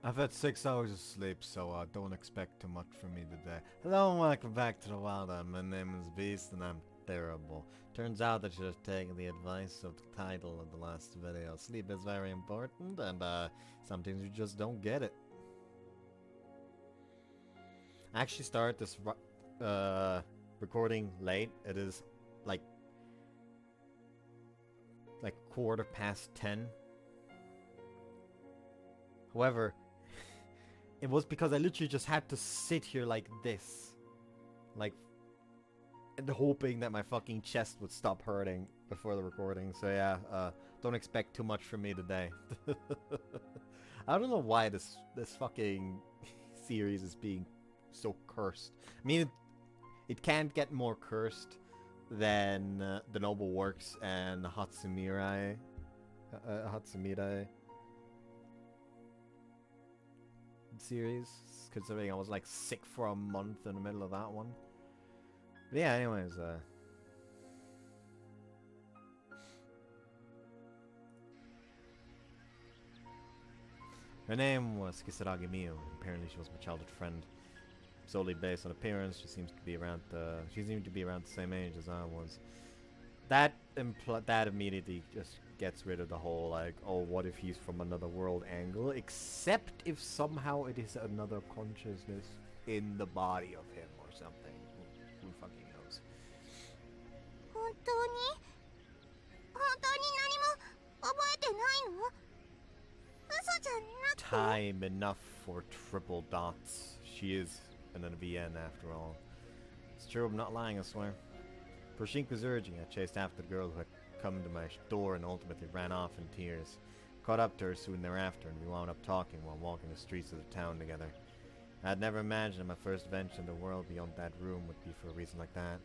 I've had 6 hours of sleep, so don't expect too much from me today. Hello and welcome back to the Wild. My name is Beast and I'm terrible. Turns out I should have taken the advice of the title of the last video. Sleep is very important and sometimes you just don't get it. I actually started this recording late. It is like 10:15. However, it was because I literally just had to sit here like this. Like, and hoping that my fucking chest would stop hurting before the recording. So yeah, don't expect too much from me today. I don't know why this fucking series is being so cursed. I mean, it can't get more cursed than The Noble Works and Hatsumirai. Hatsumirai series, considering I was like sick for a month in the middle of that one. But yeah, anyways, her name was Kisaragi Miyu. Apparently she was my childhood friend. Solely based on appearance, she seemed to be around the same age as I was. That immediately just gets rid of the whole like, oh, what if he's from another world angle, except if somehow it is another consciousness in the body of him or something. Who fucking knows? Time enough for triple dots. She is an VN after all. It's true, I'm not lying, I swear. Persink was urging. I chased after the girl who had come to my door and ultimately ran off in tears. Caught up to her soon thereafter, and we wound up talking while walking the streets of the town together. I had never imagined that my first venture in the world beyond that room would be for a reason like that.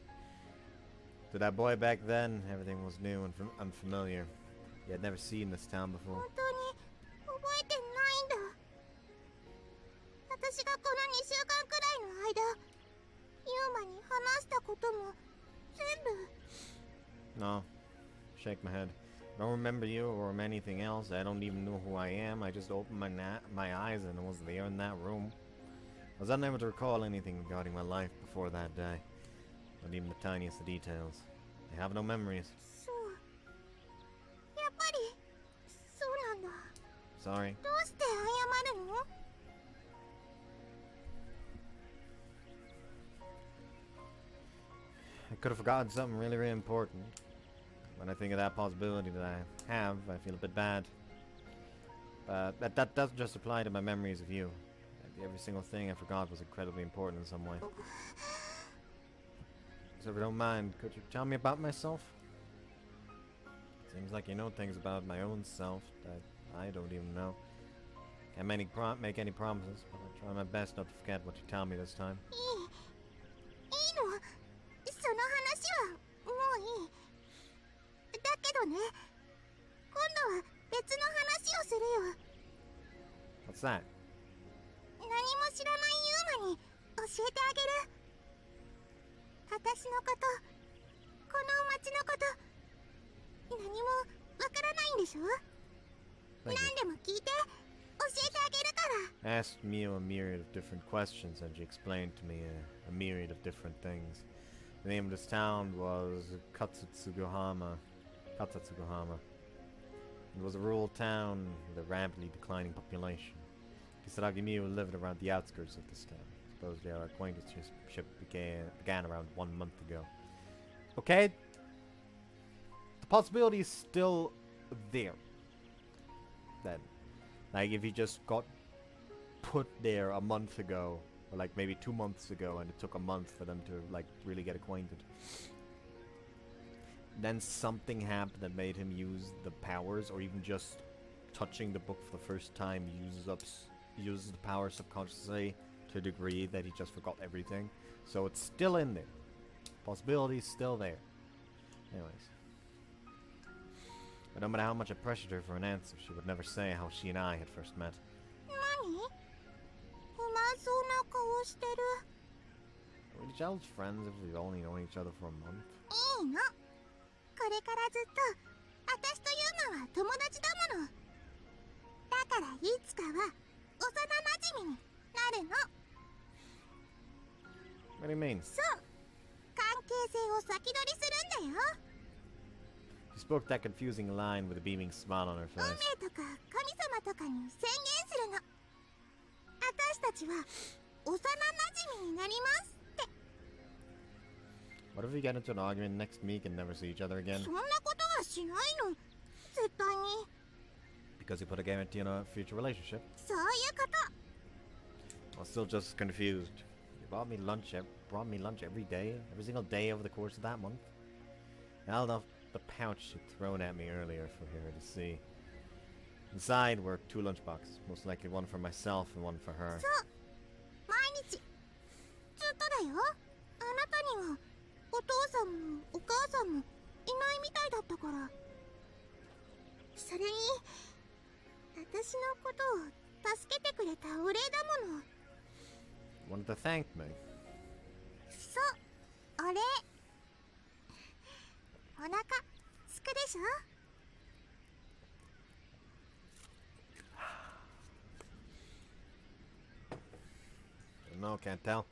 To that boy back then, everything was new and unfamiliar. He had never seen this town before. No. Shake my head. I don't remember you or anything else. I don't even know who I am. I just opened my eyes and was there in that room. I was unable to recall anything regarding my life before that day. Not even the tiniest of details. I have no memories. Sorry. I could have forgotten something really, really important. When I think of that possibility that I have, I feel a bit bad. But that doesn't just apply to my memories of you. Every single thing I forgot was incredibly important in some way. So if you don't mind, could you tell me about myself? Seems like you know things about my own self that I don't even know. Can't make any promises, but I'll try my best not to forget what you tell me this time. What's that? Asked Mio a myriad of different questions and she explained to me a myriad of different things. The name of this town was Katsutsugohama. It was a rural town with a rapidly declining population. Kisaragi Miyu lived around the outskirts of this town. Supposedly our acquaintanceship began around 1 month ago. Okay. The possibility is still there. Then. Like if he just got put there a month ago, or like maybe 2 months ago, and it took a month for them to like really get acquainted. Then something happened that made him use the powers, or even just touching the book for the first time uses the power subconsciously to a degree that he just forgot everything. So it's still in there. Possibility is still there. Anyways. But no matter how much I pressured her for an answer, she would never say how she and I had first met. Are we childhood friends if we've only known each other for a month? みになるの。 What do you mean? そう、関係性を先取りするんだよ。 She spoke that confusing line with a beaming smile on her 運 face. 命とか神様とかに宣言するの。私たちは幼馴染になりますって。 What if we get into an argument next week and never see each other again? そんなことはしないの、絶対に。 Because you put a guarantee on a future relationship? そういうこと。 I'm still just confused. You brought me lunch every day, every single day over the course of that month. I held off the pouch she'd thrown at me earlier for her to see. Inside were 2 lunchboxes, most likely one for myself and one for her. そう、毎日ずっとだよ。あなたにはお父さんもお母さんもいないみたいだったから。それに私のことを助けてくれたお礼だもの。 Wanted to thank me. そう、お礼。お腹すくでしょ。 No, can't tell.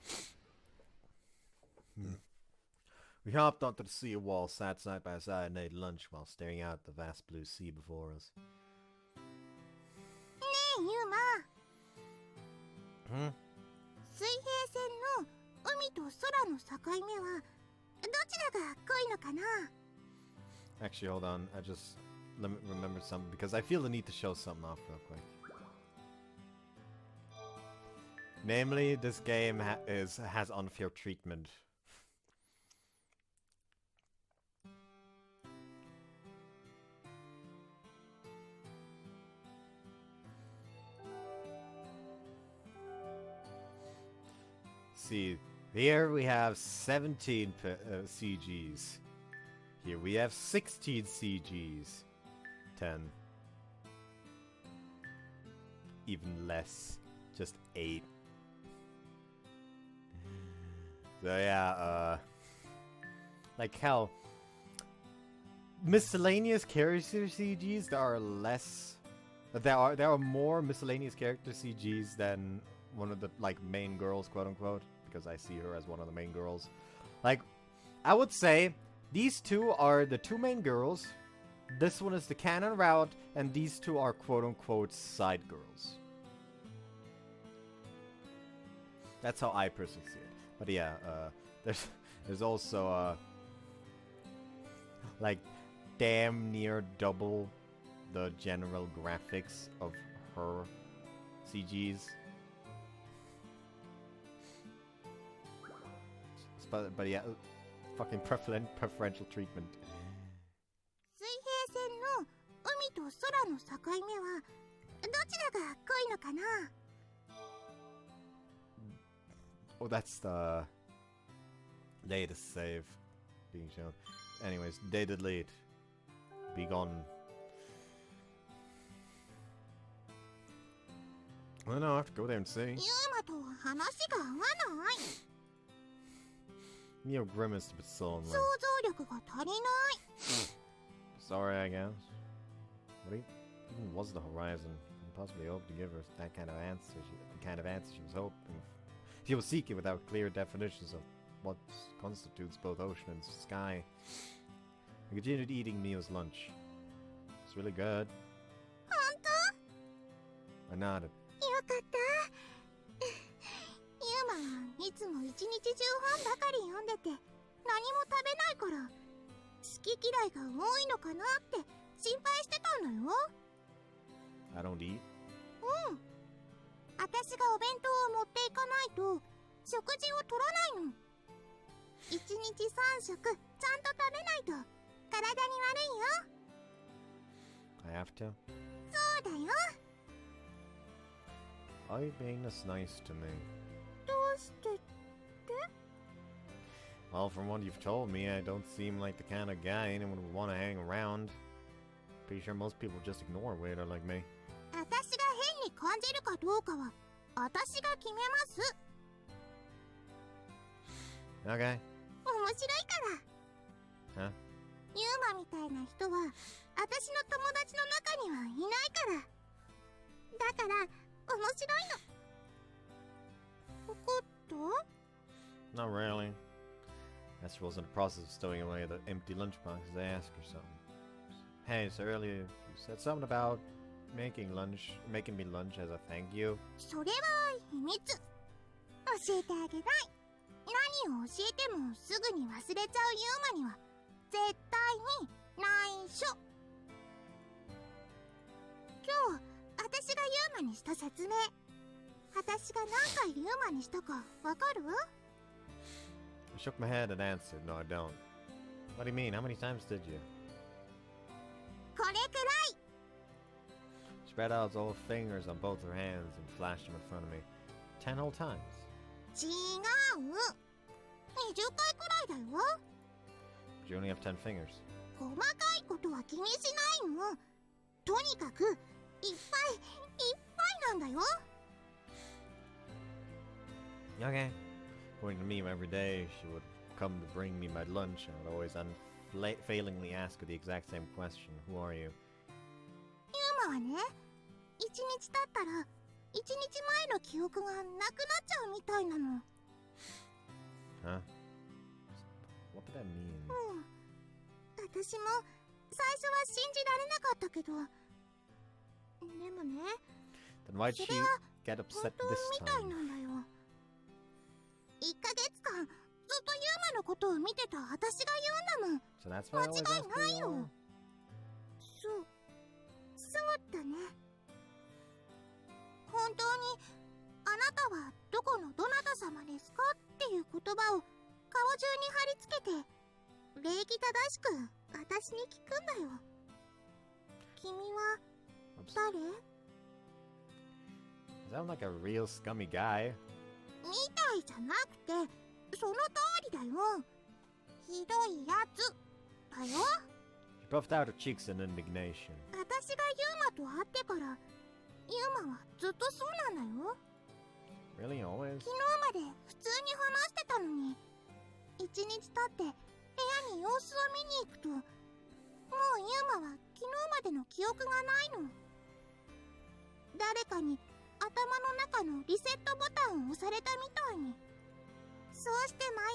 We hopped onto the sea wall, sat side by side, and ate lunch while staring out at the vast blue sea before us. ねえ、ユーマ。 水平線の海と空の境目はどちらが濃いのかな。 Actually, hold on. I just remembered something because I feel the need to show something off real quick. Namely, this game has unfair treatment. See, here we have 17 CGs. Here we have 16 CGs. 10. Even less. Just 8. So yeah, like hell. Miscellaneous character CGs, there are more miscellaneous character CGs than one of the like main girls, quote unquote, because I see her as one of the main girls. Like, I would say these two are the 2 main girls, this one is the canon route, and these 2 are quote unquote side girls. That's how I personally see it. But yeah, there's also like damn near double the general graphics of her CGs. But yeah, fucking preferential treatment. 水平線の海と空の境目はどちらが濃いのかな。 Oh, that's the data save being shown. Anyways, data delete. Be gone. I don't know, I have to go there and see. ユーマとは話が合わない。 Neo grimaced a bit 想 sullenly. 像力が足りない。 Sorry, I guess. What even was the horizon? I possibly hope to give her that kind of answer. The kind of answer she was hoping. She was seeking without clear definitions of what constitutes both ocean and sky. I continued eating Mio's lunch. It's really good. 本当？ I nodded. よかった。ユーマはいつも一日中本ばかり読んでて何も食べないから好き嫌いが多いのかなって心配してたのよ。 I don't eat. うん。私がお弁当を持っていかないと食事を取らないの。1日3食ちゃんと食べないと体に悪いよ。 I have to. そうだよ。 Are you being this nice to me? どうしてって？ Well, from what you've told me, I don't seem like the kind of guy anyone would want to hang around. Pretty sure most people just ignore a weirdo like me. 私が変に感じるかどうかは私が決めます。 Okay. 面白いから。Huh? ユーマみたいな人は私の友達の中にはいないから。だから面白いの。Not really. Esther was in the process of stowing away the empty lunchbox as I asked her something. Hey, so earlier you said something about making me lunch as a thank you. それは秘密。教えてあげない。何を教えてもすぐに忘れちゃうユーマには絶対に内緒。今日私がユーマにした説明、私が何回ユーマにしたかわかる？ I shook my head and answered, no I don't. What do you mean? How many times did you? これくらい。 She spread out those old fingers on both her hands and flashed them in front of me. 10 whole times. 違う。20回くらいだよ。But you only have 10 fingers. 細かいことは気にしないの。とにかくいっぱいいっぱいなんだよ。Okay. According to me, every day she would come to bring me my lunch, and I would always unfailingly ask her the exact same question. Who are you? ユーマはね、1日経ったら1日前の記憶がなくなっちゃうみたいなの。Huh? What did that mean? 私も最初は信じられなかったけど、でもね、 Then why'd she get upset 本当 this みたい time? なんだよ。1ヶ月間ずっとユーマのことを見てた私が言うんだもん。 So that's why I always 間違 ask いないよ。 her. そうだね。本当にあなたはどこのどなた様ですかっていう言葉を顔中に貼り付けて礼儀正しく私に聞くんだよ。君は誰？ Sound like a real scummy guy. みたいじゃなくてその通りだよ。ひどいやつだよ。 She puffed out her cheeks in indignation. 私がユーマと会ってからユーマはずっとそうなんだよ。 Really, always? 昨日まで普通に話してたのに1日経って部屋に様子を見に行くともうユーマは昨日までの記憶がないの。誰かに頭の中のリセットボタンを押されたみたいに。そうして毎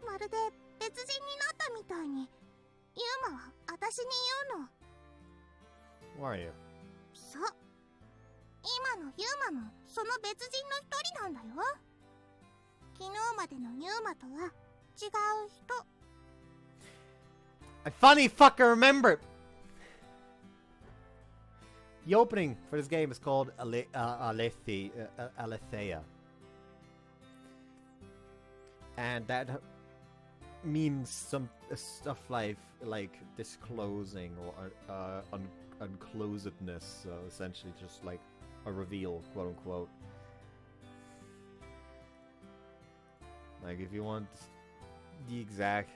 朝まるで別人になったみたいにユーマは私に言うの。 Who are you? そう、今のユーマもその別人の一人なんだよ。昨日までのユーマとは違う人。 I funny fucker remembered! The opening for this game is called Aletheia. And that means some stuff like disclosing or unclosedness, so essentially just like a reveal, quote unquote. Like if you want the exact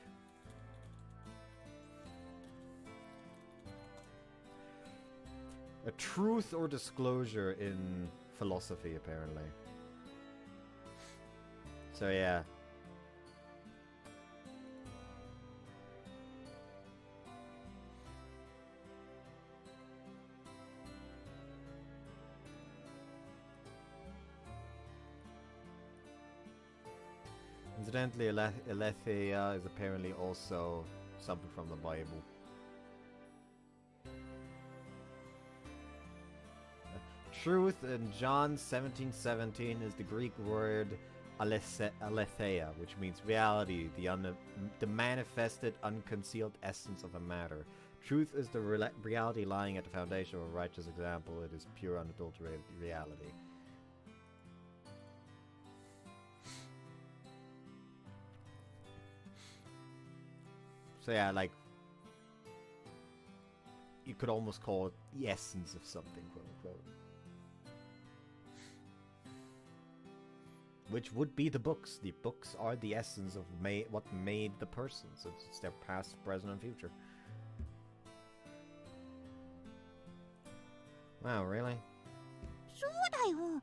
a truth or disclosure in philosophy, apparently. So yeah. Incidentally, Aletheia is apparently also something from the Bible. Truth in John 17:17 is the Greek word aletheia, which means reality, the manifested, unconcealed essence of a matter. Truth is the reality lying at the foundation of a righteous example. It is pure, unadulterated reality. So yeah, like, you could almost call it the essence of something, quote unquote. Which would be the books. The books are the essence of what made the persons. It's their past, present, and future. Wow, really? そうだよ。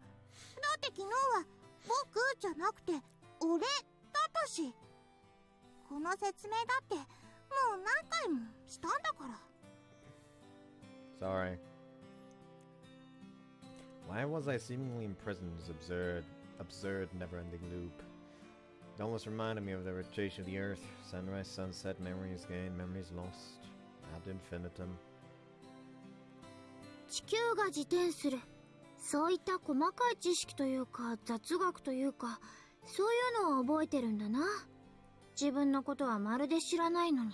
だって昨日は僕じゃなくて俺だったし。この説明だってもう何回もしたんだから。Sorry. Why was I seemingly imprisoned is absurd. absurd, never-ending loop. It almost reminded me of the rotation of the Earth. Sunrise, sunset, memories gained, memories lost. Ad infinitum. 地球が自転する。そういった細かい知識というか雑学というか、そういうのを覚えてるんだな。自分のことはまるで知らないのに。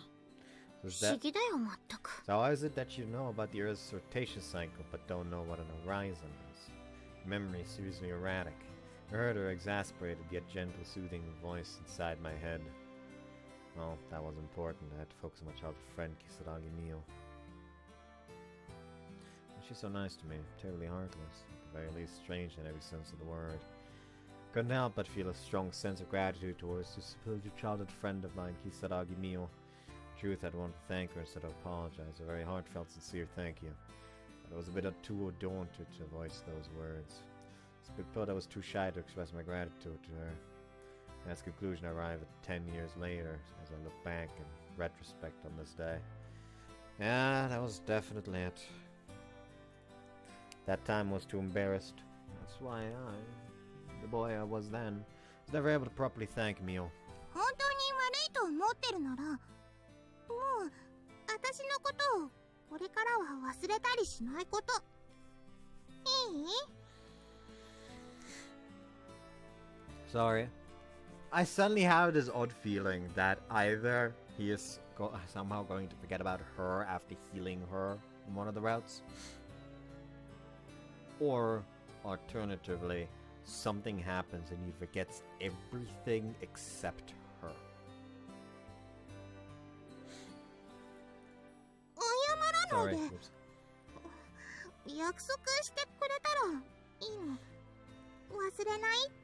不思議だよ、まったく。So how is it that you know about the Earth's rotation cycle but don't know what an horizon is? Memory is seriously erratic. I heard her exasperated yet gentle, soothing voice inside my head. Well, that was important. I had to focus on my childhood friend, Kisaragi Mio. She's so nice to me, terribly heartless, at the very least strange in every sense of the word. Couldn't help but feel a strong sense of gratitude towards this supposed childhood friend of mine, Kisaragi Mio. In truth, I'd want to thank her instead of apologize, a very heartfelt, sincere thank you. But I was a bit too daunted to voice those words. I thought I was too shy to express my gratitude to her. As conclusion, I arrived at 10 years later, as I look back in retrospect on this day. Yeah, that was definitely it. That time was too embarrassed. That's why the boy I was then, was never able to properly thank Mio. 本当に悪いと思ってるなら、もう私のことをこれからは忘れたりしないこと。いい？ Sorry. I suddenly have this odd feeling that either he is somehow going to forget about her after healing her in one of the routes, or alternatively, something happens and he forgets everything except her. 謝らないで。約束してくれたらいいの。忘れないって。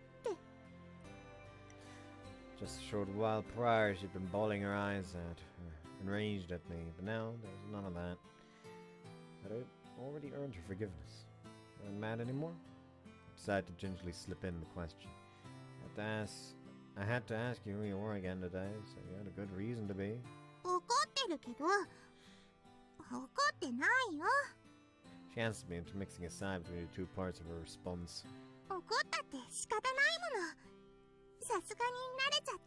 Just a short while prior, she'd been bawling her eyes at her, enraged at me, but now there's none of that. I'd already earned her forgiveness. Not mad anymore? I decided to gingerly slip in the question. I had to ask you who you were again today, so you had a good reason to be. 怒ってるけど、怒ってないよ。She answered me, intermixing a sigh between the two parts of her response. 怒ったって仕方ないもの。さすがに慣れちゃっ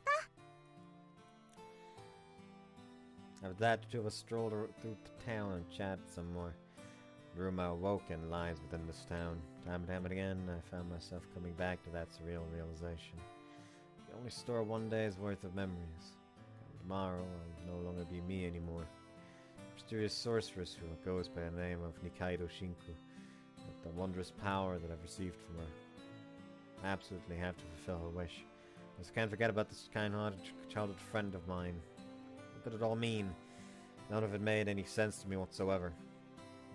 た。After that, the two of us strolled through the town and chatted some more. The room I awoke in lies within this town. Time and time again, I found myself coming back to that surreal realization. You only store one day's worth of memories. Tomorrow, I'll no longer be me anymore. Mysterious sorceress who goes by the name of Nikaido Shinku, with the wondrous power that I've received from her. I absolutely have to fulfill her wish. I just can't forget about this kind-hearted childhood friend of mine. What did it all mean? None of it made any sense to me whatsoever.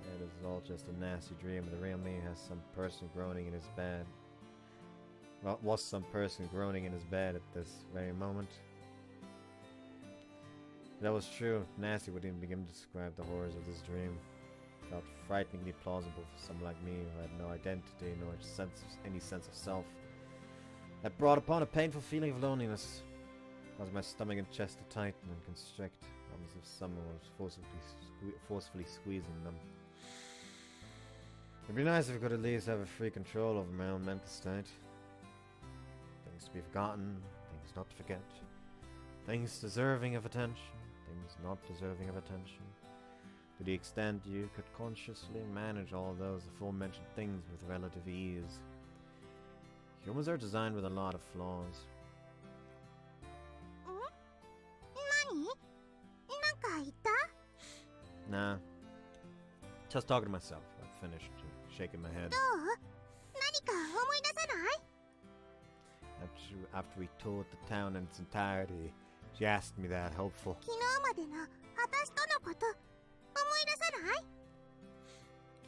It is all just a nasty dream, and the real me has some person groaning in his bed. Well, was some person groaning in his bed at this very moment. If that was true, nasty would even begin to describe the horrors of this dream. It felt frighteningly plausible for someone like me who had no identity, nor any sense of self. That brought upon a painful feeling of loneliness, causing my stomach and chest to tighten and constrict, almost as if someone was forcefully squeezing them. It'd be nice if I could at least have a free control over my own mental state. Things to be forgotten, things not to forget. Things deserving of attention, things not deserving of attention. To the extent you could consciously manage all those aforementioned things with relative ease. Humans are designed with a lot of flaws. Nah. Just talking to myself. I finished shaking my head. After we toured the town in its entirety, she asked me that, hopeful.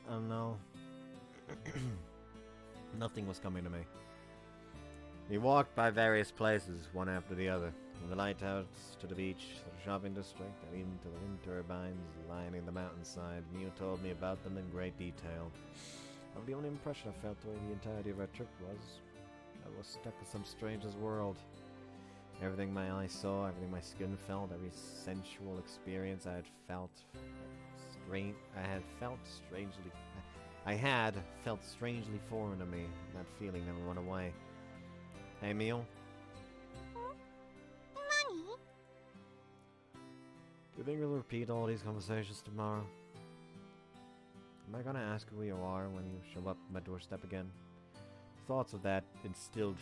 Oh no. Nothing was coming to me. We walked by various places, one after the other, from the lighthouse to the beach, to the shopping district, and even to the wind turbines lining the mountainside. Mio told me about them in great detail. But the only impression I felt during the entirety of our trip was I was stuck in some stranger's world. Everything my eyes saw, everything my skin felt, every sensual experience I had felt strangely foreign to me. That feeling never went away. Hey, Mio. Nani? Do you think we'll repeat all these conversations tomorrow? Am I gonna ask who you are when you show up at my doorstep again? Thoughts of that instilled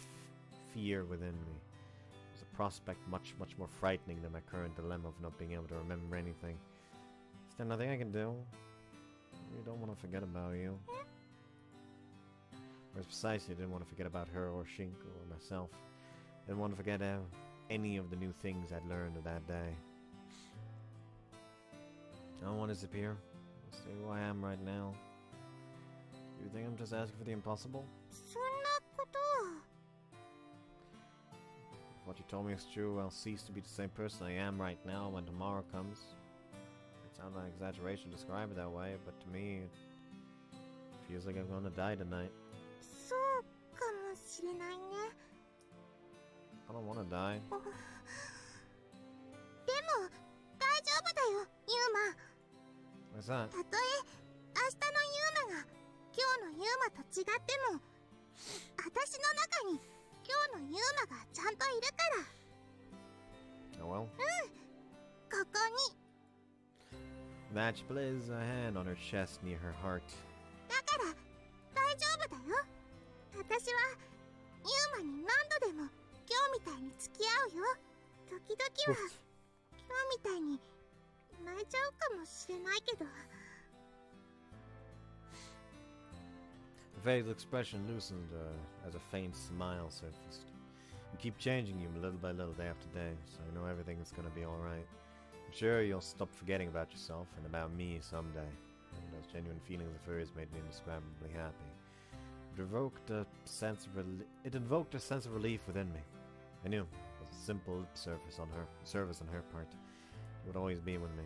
fear within me. It was a prospect much more frightening than my current dilemma of not being able to remember anything. Is there nothing I can do? I don't want to forget about you. Whereas precisely, I didn't want to forget about her or Shinko or myself. I didn't want to forget any of the new things I'd learned of that day. I don't want to disappear. I'll stay who I am right now. Do you think I'm just asking for the impossible? そんなことは。 If what you told me is true, I'll cease to be the same person I am right now when tomorrow comes. It sounds like an exaggeration to describe it that way, but to me, it feels like I'm gonna die tonight. そうかもしれないね。 I don't wanna die. でも大丈夫だよ、ユーマ。 What's that? たとえ明日のユーマが今日のユーマと違っても、私の中に今日のユーマがちゃんといるから。 Oh well. ここに。 Match plays a hand on her chest near her heart. だから大丈夫だよ。私はユーマに何度でも今日みたいに付き合うよ。時々は今日みたいに泣いちゃうかもしれないけど。 The facial expression loosened as a faint smile surfaced. You keep changing you little by little, day after day, so I know everything is gonna be alright. I'm sure you'll stop forgetting about yourself and about me someday. And those genuine feelings of hers made me indescribably happy. It invoked a sense of relief within me. I knew it was a simple lip service on her part. It would always be with me.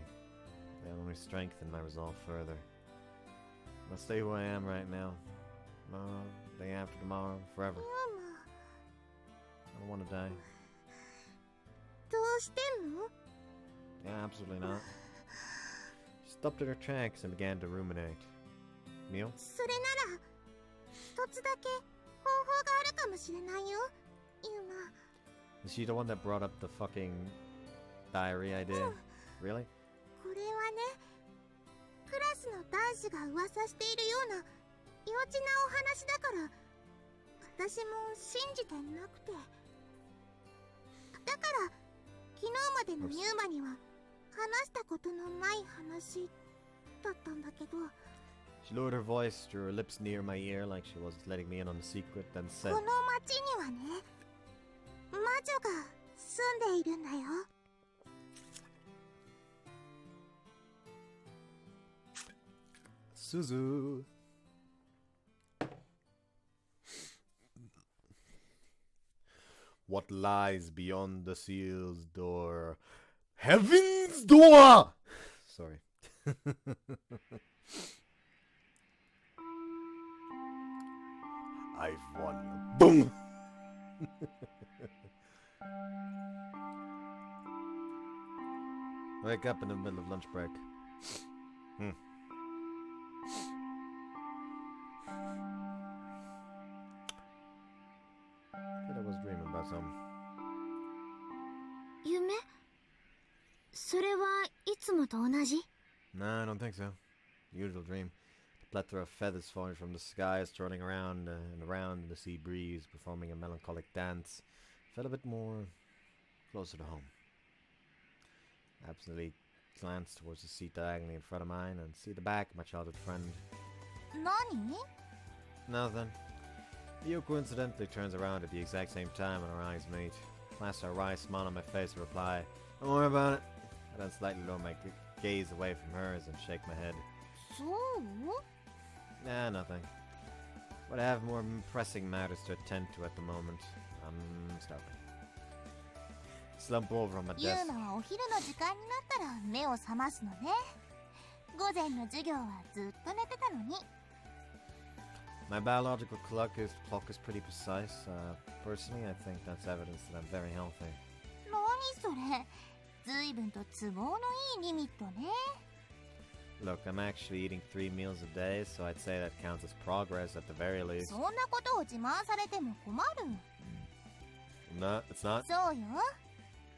That only strengthened my resolve further. I'll stay who I am right now. Tomorrow, day after tomorrow, forever. ユーマ I don't want to die. どうしてんの？ Yeah, absolutely not. She stopped in her tracks and began to ruminate. Neil? それなら一つだけ方法があるかもしれないよ、ユーマ。 Is she the one that brought up the fucking diary idea? Really? これはね、クラスの男子が噂しているような幼稚なお話だから私も信じてなくて。だから昨日までのユーマには話したことのない話だったんだけど、 She lowered her voice, drew her lips near my ear like she was letting me in on the secret, then こ said, の町にはね、魔女が住んでいるんだよ。 Suzu. What lies beyond the seal's door? Heaven's door! Sorry. I've won. Boom! Wake up in the middle of lunch break. I was dreaming about something. 夢？それはいつもと同じ？ No, I don't think so. Usual dream. A plethora of feathers falling from the sky, strolling around and around in the sea breeze, performing a melancholic dance. Felt a bit more closer to home. I absently glanced towards the seat diagonally in front of mine and see the back of my childhood friend. 何？ Nothing. Yu coincidentally turns around at the exact same time and our eyes meet. Flash a wry smile on my face to reply, "Don't worry about it." I then slightly lower my gaze away from hers and shake my head. そう？ Nah, nothing. But I have more pressing matters to attend to at the moment. I'm starving. Slump over on my ユー desk. マはお昼の時間になったら目を覚ますのね。午前の授業はずっと寝てたのに。 My biological clock is pretty precise. Personally, I think that's evidence that I'm very healthy. 何それ？ずいぶんと都合のいいリミットね。 Look, I'm actually eating 3 meals a day, so I'd say that counts as progress at the very least. そんなことを自慢されても困る。No, it's not. そうよ。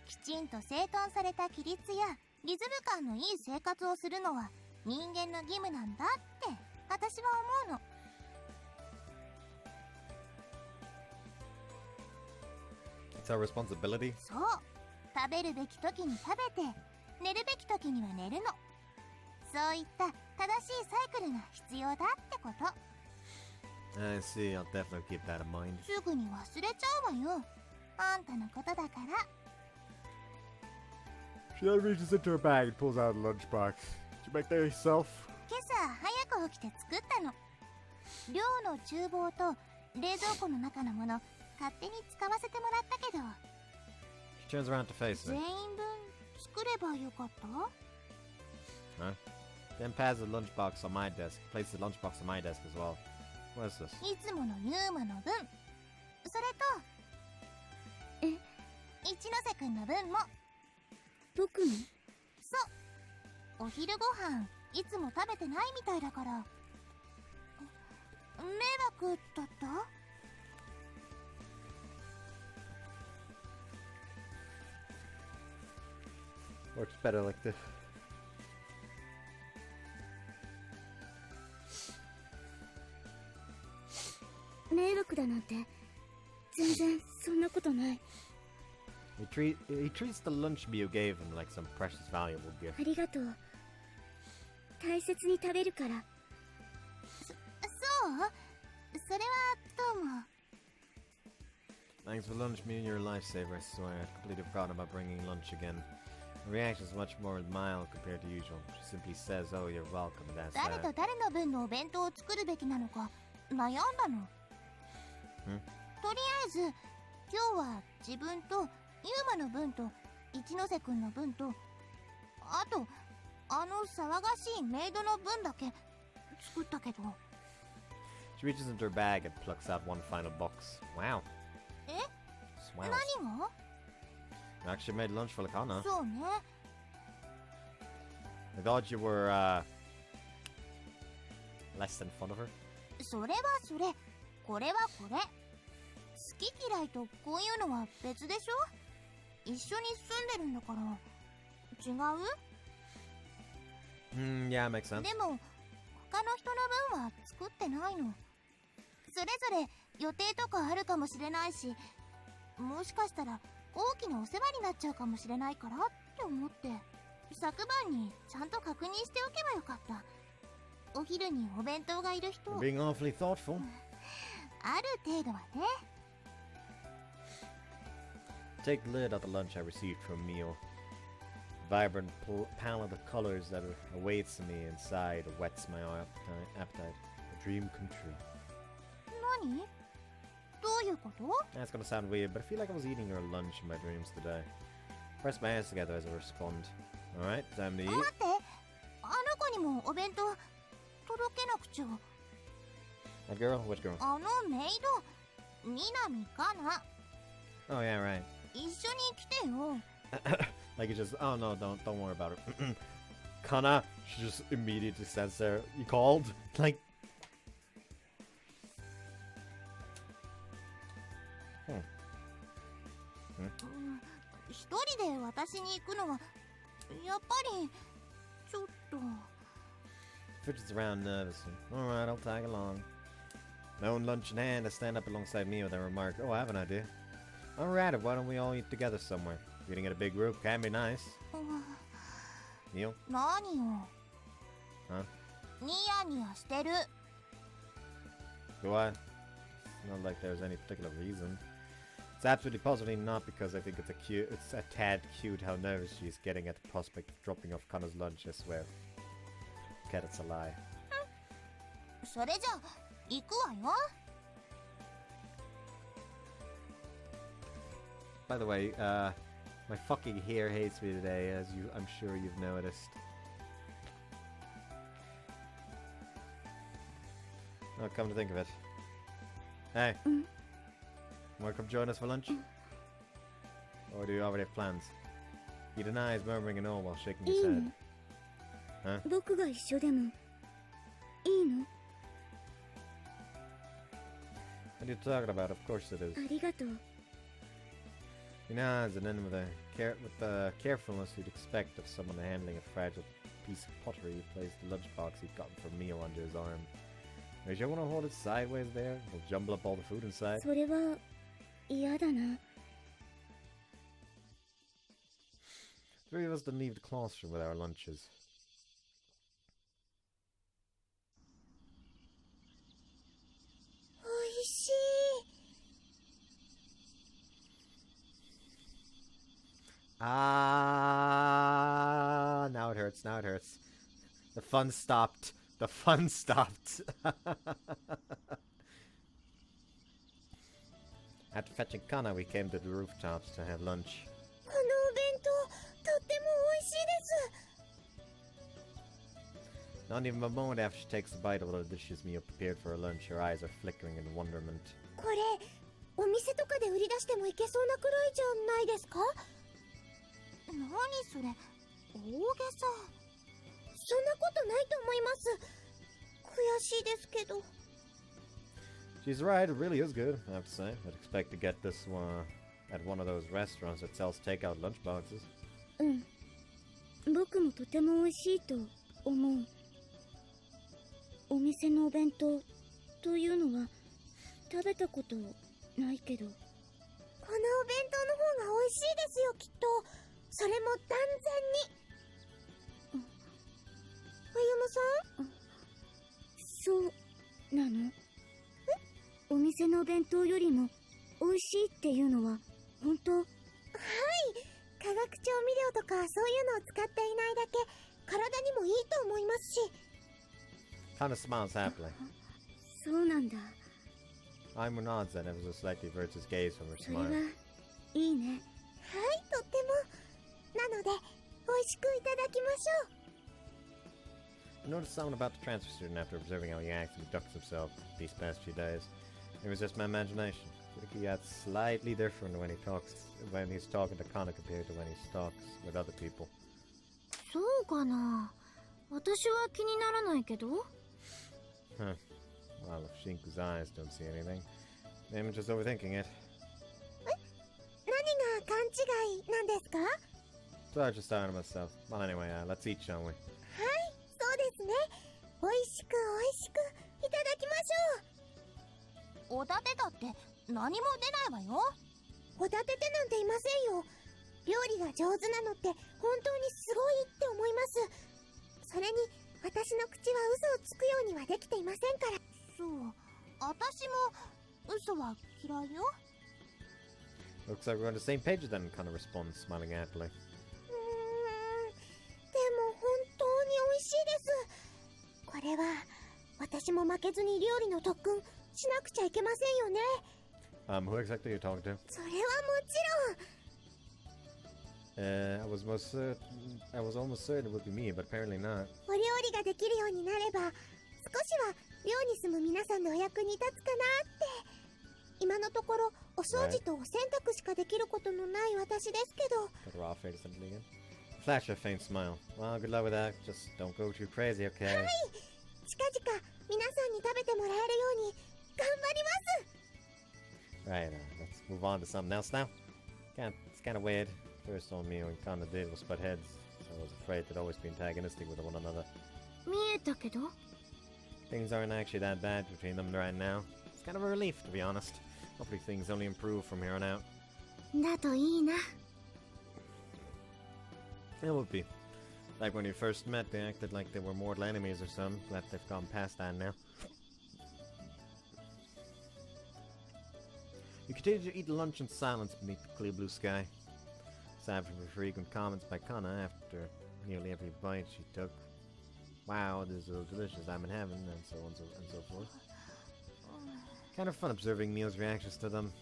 きちんと整頓された規律やリズム感のいい生活をするのは人間の義務なんだって私は思うの。It's our responsibility. そう。食べるべき時に食べて、寝るべき時には寝るの。そういった正しいサイクルが必要だってこと。I see. I'll definitely keep that in mind. すぐに忘れちゃうわよ。あんたのことだから。She then reaches into her bag and pulls out a lunchbox. Did you make that yourself? 今朝早く起きて作ったの。寮の厨房と冷蔵庫の中のもの勝手に使わせてもらったけど。She turns around to face 全 me. 員分作ればよかった？ Huh? Then pats the lunchbox on my desk. Places the lunchbox on my desk as well. What is this? いつものユーマの分、それと一ノ瀬くんの分も。僕の？そう。お昼ご飯いつも食べてないみたいだから。迷惑だった？ Works better like this. 迷惑だなんて全然そんなことない。 He treats the lunch meal you gave him like some precious valuable gift. ありがとう。大切に食べるから。そうそれはどうも。 Thanks for lunch, me and your lifesaver, I swear. I'd completely forgotten about bringing lunch again. Her reaction is much more mild compared to usual. She simply says, oh, you're welcome, that's 誰と that. 誰の分のお弁当を作るべきなのか悩んだの。とりあえず今日は自分とユーマの分と一ノ瀬くんの分とあとあの騒がしいメイドの分だけ作ったけど。 She reaches into her bag and plucks out one final box. Wow. え？ Swell. 何が？ Actually made lunch for Lakana. そうね。 I thought you were, less than fond of her. それはそれ、これはこれ。好き嫌いとこういうのは別でしょ？一緒に住んでるんだから。違う？ Yeah, makes sense. でも他の人の分は作ってないの。それぞれ予定とかあるかもしれないし、もしかしたら大きなお世話になっちゃうかもしれないからって思って、昨晩にちゃんと確認しておけばよかった。お昼にお弁当がいる人、 Being awfully thoughtful. ある程度はね。 Take the lid off the lunch I received from meal. Vibrant palette of colors that awaits me inside whets my appetite. A dream come true. 何？どういうこと？ That's gonna sound weird, but I feel like I was eating your lunch in my dreams today. Press my hands together as I respond. Alright, time to eat. 待って、あの子にもお弁当届けなくちゃ。 That girl? Which girl? あのメイド、南かな。 Oh yeah, right. 一緒に来てよ。 Like it just, oh no, don't worry about it. Kana, she just immediately stands there. You called? Like,一人で私に行くのはやっぱりちょっと。 fidgets around nervously. Alright, I'll tag along. My own lunch in hand, I stand up alongside Mio, then remark, oh, I have an idea. Alright, why don't we all eat together somewhere? Eating at a big group can be nice. Mio? 何よ。 Huh? ニヤニヤしてる。 Do I? It's not like there's any particular reason. It's absolutely positively not because I think it's a tad cute how nervous she's getting at the prospect of dropping off Connor's lunch, I swear. Cat, it's a lie. それじゃ行くわよ。 By the way, my fucking hair hates me today, as I'm sure you've noticed. Oh, come to think of it. Hey. Wanna come join us for lunch? Or do you already have plans? He denies, murmuring and all while shaking his head. Huh? 僕が一緒でもいいの？ What are you talking about? Of course it is. ありがとう。He nods, and then with the carefulness you'd expect of someone handling a fragile piece of pottery, he placed the lunchbox he'd gotten from Mio under his arm. Now, you want to hold it sideways there? We'll jumble up all the food inside. それは嫌だな。 Three of us didn't leave the classroom with our lunches. Ah, now it hurts, now it hurts. The fun stopped. The fun stopped. After fetching Kana, we came to the rooftops to have lunch. このお弁当とっても美味しいです。 Not even a moment after she takes a bite of the dishes Mio prepared for her lunch, her eyes are flickering in wonderment. これお店とかで売り出してもいけそうなくらいじゃないですか？何それ、大げさ。そんなことないと思います。悔しいですけど。 She's right, it really is good, I have to say. I'd expect to get this one at one of those restaurants that sells takeout lunchboxes. うん。僕もとても美味しいと思う。お店のお弁当というのは食べたことないけど。このお弁当の方が美味しいですよ、きっと。それも断然に。あゆむさん？そうなの？お店のお弁当よりも美味しいっていうのは本当？はい、化学調味料とかそういうのを使っていないだけ体にもいいと思いますし。 Kana smiles happily. そうなんだ。 Aimu nods and ever so slightly averts his gaze from her それ smile. はいいね。はい、とっても。なので美味しくいただきましょう。 I noticed something about the transfer student after observing how he acts and conducts himself these past few days. It was just my imagination. I think he acts slightly different when he's talking to Kana compared to when he talks with other people. そうかな。私は気にならないけど。Huh. Well, if Shinku's eyes don't see anything, maybe I'm just overthinking it. 何が勘違いなんですか？ So I was just talking to myself. Well, anyway, let's eat, shall we? はい、そうですね。美味しく美味しくいただきましょう。おだてだって何も出ないわよ。おだててなんていませんよ。料理が上手なのって本当にすごいって思います。それに私の口は嘘をつくようにはできていませんから。そう、私も嘘は嫌いよ。 Looks like we're on the same page then, Kana responds, smiling happily. でも本当に美味しいです。これは私も負けずに料理の特訓しなくちゃいけませんよね。Who exactly are you talking to? それはもちろん。 I was almost certain it would be me, but apparently not. お料理ができるようになれば少しは寮に住む皆さんのお役に立つかなって。今のところお掃除とお洗濯しかできることのない私ですけど。 Got her off here to something again. Flash a faint smile. Well, good luck with that. Just don't go too crazy, okay? はい、近々皆さんに食べてもらえるように頑張ります。 Right, let's move on to something else now. It's kind of weird. First all Mio and Kana did was butt heads, so I was afraid they'd always be antagonistic with one another. 見えたけど。 Things aren't actually that bad between them right now. It's kind of a relief, to be honest. Hopefully things only improve from here on out. だといいな。 It would be. Like when we first met, they acted like they were mortal enemies or something. Glad they've gone past that now. We continued to eat lunch in silence beneath the clear blue sky. Aside from frequent comments by Kana after nearly every bite she took. Wow, this is so delicious, I'm in heaven, and so on and so forth. Kind of fun observing Mio's reactions to them.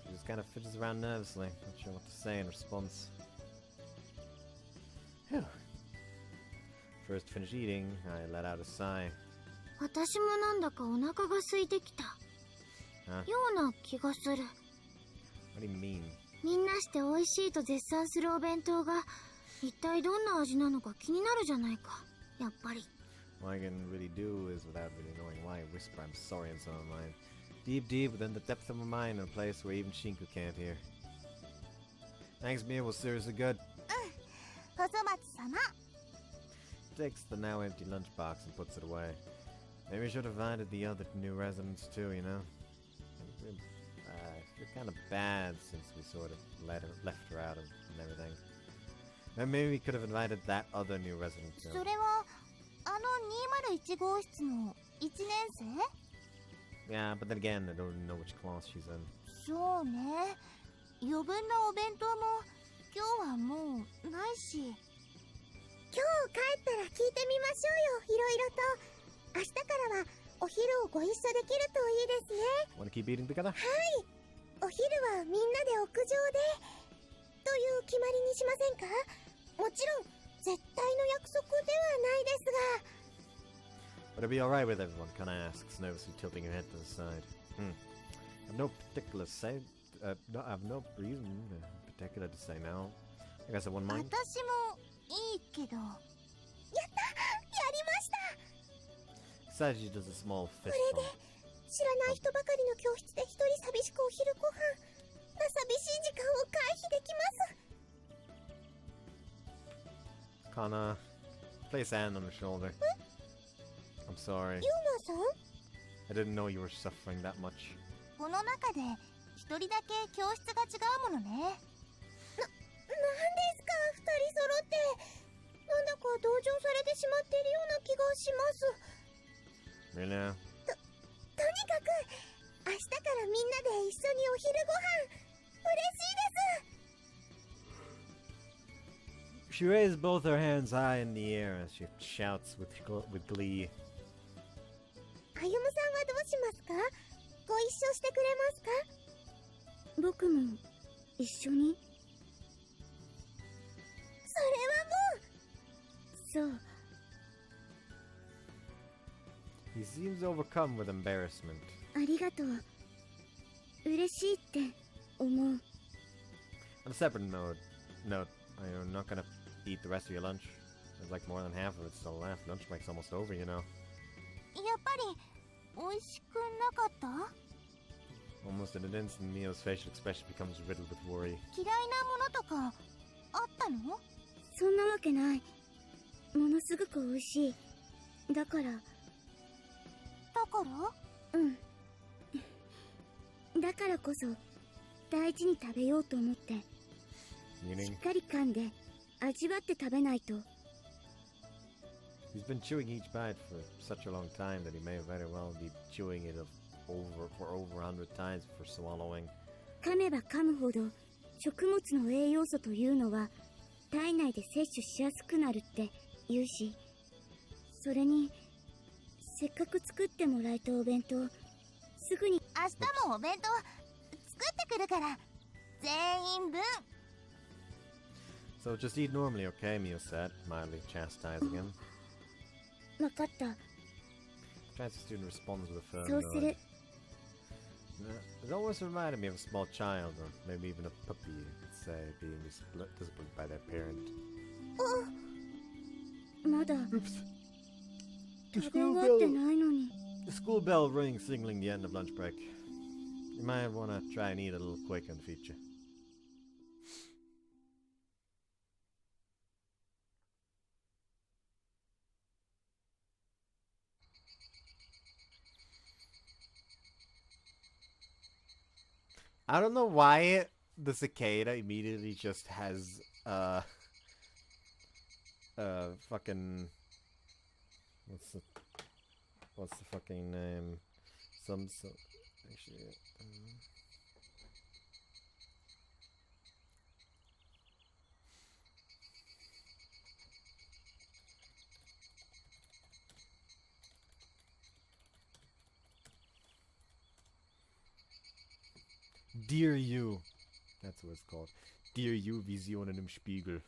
She just kind of fidgets around nervously, not sure what to say in response. Phew. First finished eating, I let out a sigh. 私もなんだかお腹が空いてきた。Huh? ような気がする。 What do you mean? みんなして美味しいと絶賛するお弁当が一体どんな味なのか気になるじゃないか。やっぱり。 All I can really do is, without really knowing why, whisper I'm sorry in some of mine. Deep, deep within the depth of my mind, in a place where even Shinku can't hear. Thanks, Mia was seriously good. 細松様 Takes the now empty lunchbox and puts it away. Maybe we should have invited the other new residents too, you know? I feel kind of bad since we sort of left her out of and everything. Maybe we could have invited that other new resident too. それはあの201号室の1年生 Yeah, but then again, I don't know which class she's in. そうね余分なお弁当も今日はもうないし今日帰ったら聞いてみましょうよいろいろと明日からはお昼をご一緒できるといいですね Wanna keep eating together? はいお昼はみんなで屋上でという決まりにしませんかもちろん絶対の約束ではないですが Would it be alright with everyone? Kinda asks, nervously tilting her head to the side. I've no particular say. No, I've no reason in particular to say no. I guess I wouldn't mind. 私もいいけどやったやりました Besides, she does a small こ fist れで bump. 知らない人ばかりの教室で一人寂しくお昼ご飯寂しい時間を回避できます Kana, place a hand on her shoulder. I'm sorry. ユーマさん I didn't know you were suffering that much. この中で一人だけ教室が違うものねなんですか二人揃ってなんだか同情されてしまっているような気がします Really? とにかく明日からみんなで一緒にお昼ご飯嬉しいです She raised both her hands high in the air as she shouts with glee. 歩夢さんはどうしますかご一緒してくれますか僕も一緒にそれはもうそう He seems overcome with embarrassment. ありがとう嬉しいって思う On a separate note, I'm not gonna eat the rest of your lunch. There's like more than half of it still left. Lunch break's almost over, you know. やっぱり美味しくなかった Almost in an instant, Mio's facial expression becomes riddled with worry. 嫌いなものとかあったのそんなわけないものすごく美味しいだからうんだからこそ大事に食べようと思ってし Meaning, っかり噛んで味わって食べないと he's been chewing each bite for such a long time that he may very well be chewing it for over 100 times before swallowing. 噛めば噛むほど食物の栄養素というのは体内で摂取しやすくなるって言うしそれにせっかく作ってもらえたお弁当すぐに明日もお弁当作ってくるから全員分 So just eat normally, okay? Mio said, mildly chastising him. 分かった Chance the student responds with a firm そうす nod. る It always reminded me of a small child, or maybe even a puppy, you could say, being disciplined by their parent. まだ Oops. The 食べ終わってないのに the school bell rings, signaling the end of lunch break. You might want to try and eat a little quick in the future. I don't know why the cicada immediately just has fucking what's the fucking name? Actually, Dear You. That's what it's called. Dear You, Visionen im Spiegel.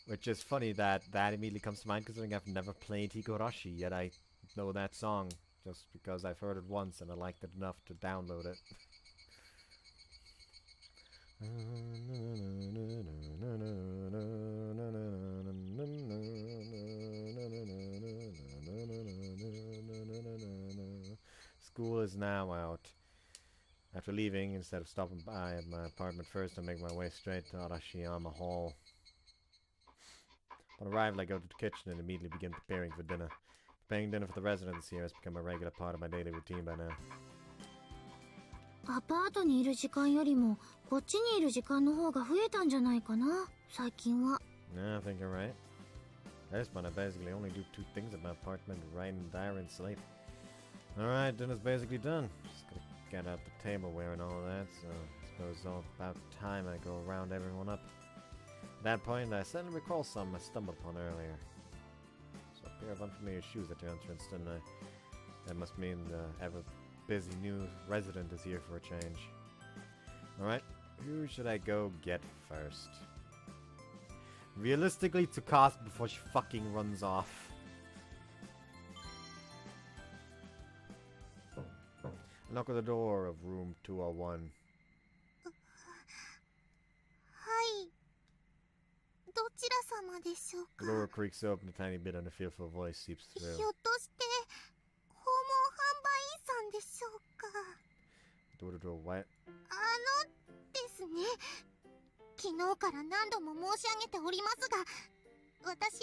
Which is funny that immediately comes to mind considering I've never played Higurashi, yet I know that song just because I've heard it once and I liked it enough to download it. School is now out. After leaving, instead of stopping by at my apartment first, I make my way straight to Arashiyama Hall. When arrived, I go to the kitchen and immediately begin preparing for dinner. Preparing dinner for the residents here has become a regular part of my daily routine by now. アパートにいる時間よりもこっちにいる時間の方が増えたんじゃないかな、最近は。 Yeah, I think you're right. At this point, I basically only do two things at my apartment: write in the diary and sleep. Alright, dinner's basically done. Just gotta get out the tableware and all that, so I suppose it's all about time I go around everyone up. At that point, I suddenly recall something I stumbled upon earlier. So a pair of unfamiliar shoes at your entrance, didn't I? That must mean the ever-busy new resident is here for a change. Alright, who should I go get first? Realistically, to cast before she fucking runs off. Knock on the door of room 201. はい。どちら様でしょうか。 The door creaks open a tiny bit and a fearful voice seeps ひ through. ょっとして訪問販売員さんでしょうか。 Door to door, what? ですね。昨日から何度も申し上げておりますが、私、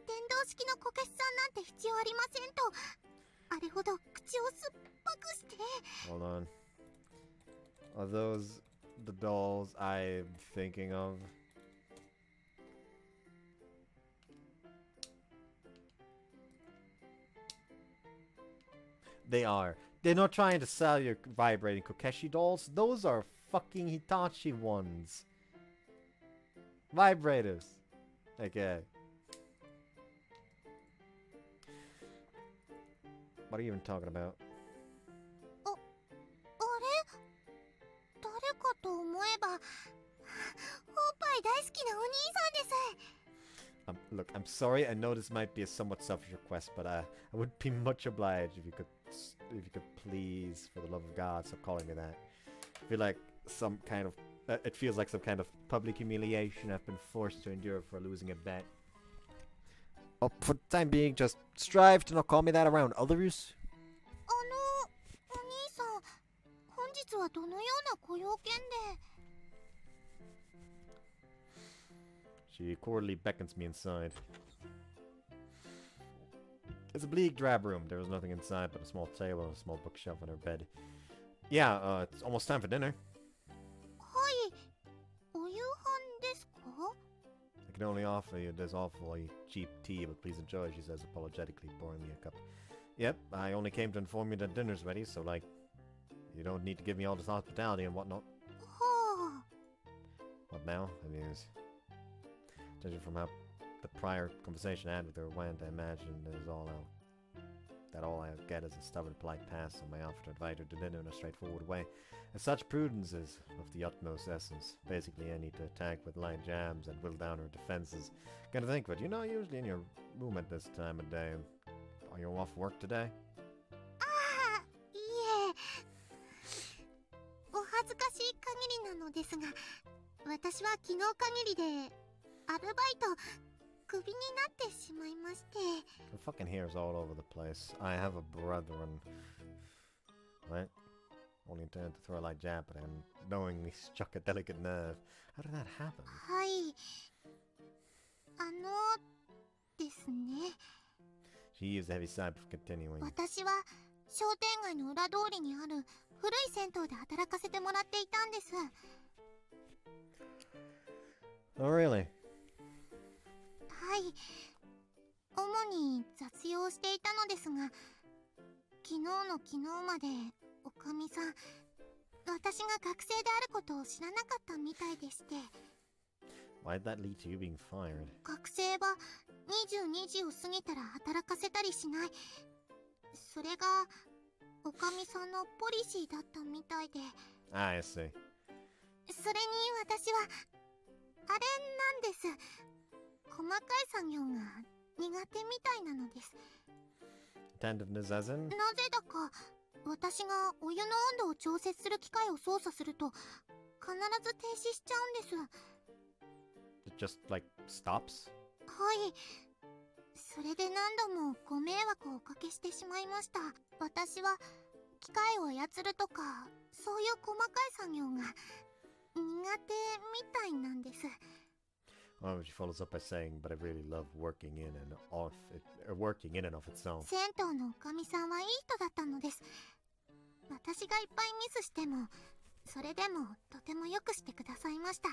電動式のこけしさんなんて必要ありませんと、あれほど口を酸っぱくして。 Hold on. Are those the dolls I'm thinking of? They are. They're not trying to sell your vibrating Kokeshi dolls. Those are fucking Hitachi ones. Vibrators. Okay. What are you even talking about? あれ誰かと思えば、おっぱい大好きなお兄さんです。 Look, I'm sorry. I know this might be a somewhat selfish request, but I would be much obliged if you could please, for the love of God, stop calling me that. I feel like some kind of, it feels like some kind of public humiliation I've been forced to endure for losing a bet. Oh, for the time being, just strive to not call me that around others. お兄さん、本日はどのようなご用件で。 She cordially beckons me inside. It's a bleak, drab room. There was nothing inside but a small table and a small bookshelf on her bed. Yeah, it's almost time for dinner. はい、お夕飯ですか？ I can only offer you this awfully cheap tea, but please enjoy, she says apologetically, pouring me a cup. Yep, I only came to inform you that dinner's ready, so like, you don't need to give me all this hospitality and whatnot. はあ。 What now? I mused. Judging from how the prior conversation I had with her went, I imagine all I'll get is a stubborn polite pass on my offer to invite her to dinner in a straightforward way. As such, prudence is of the utmost essence. Basically, I need to attack with light jabs and whittle down her defenses. Gotta think, but usually in your room at this time of day. Are you off work today? ああ、いえ。お恥ずかしい限りなのですが、私は昨日限りでアルバイトクビになってしまいまして。 The fucking hair's all over the place. I have a brethren. Right? Only intended to throw a light jab at him, knowingly struck a delicate nerve. How did that happen? はい。ですね。 She used a heavy sigh before continuing. 私は商店街の裏通りにある古い銭湯で働かせてもらっていたんです。 Oh, really? はい。主に雑用をしていたのですが、昨日の昨日までおかみさん、私が学生であることを知らなかったみたいでして。 Why'd that lead to you being fired? 学生は22時を過ぎたら働かせたりしない。それがおかみさんのポリシーだったみたいで。 I see. それに私はあれなんです。細かい作業が苦手みたいなのです。 Attentiveness as in? なぜだか私がお湯の温度を調節する機械を操作すると必ず停止しちゃうんです。 It just, like, stops? はい。それで何度もご迷惑をおかけしてしまいました。私は機械を操るとかそういう細かい作業が苦手みたいなんです。Well, she follows up by saying, "But I really love working in and off it, working in and of itself." 銭湯のおかみさんはいい人だったのです。私がいっぱいミスしてもそれでもとてもよくしてくださいました。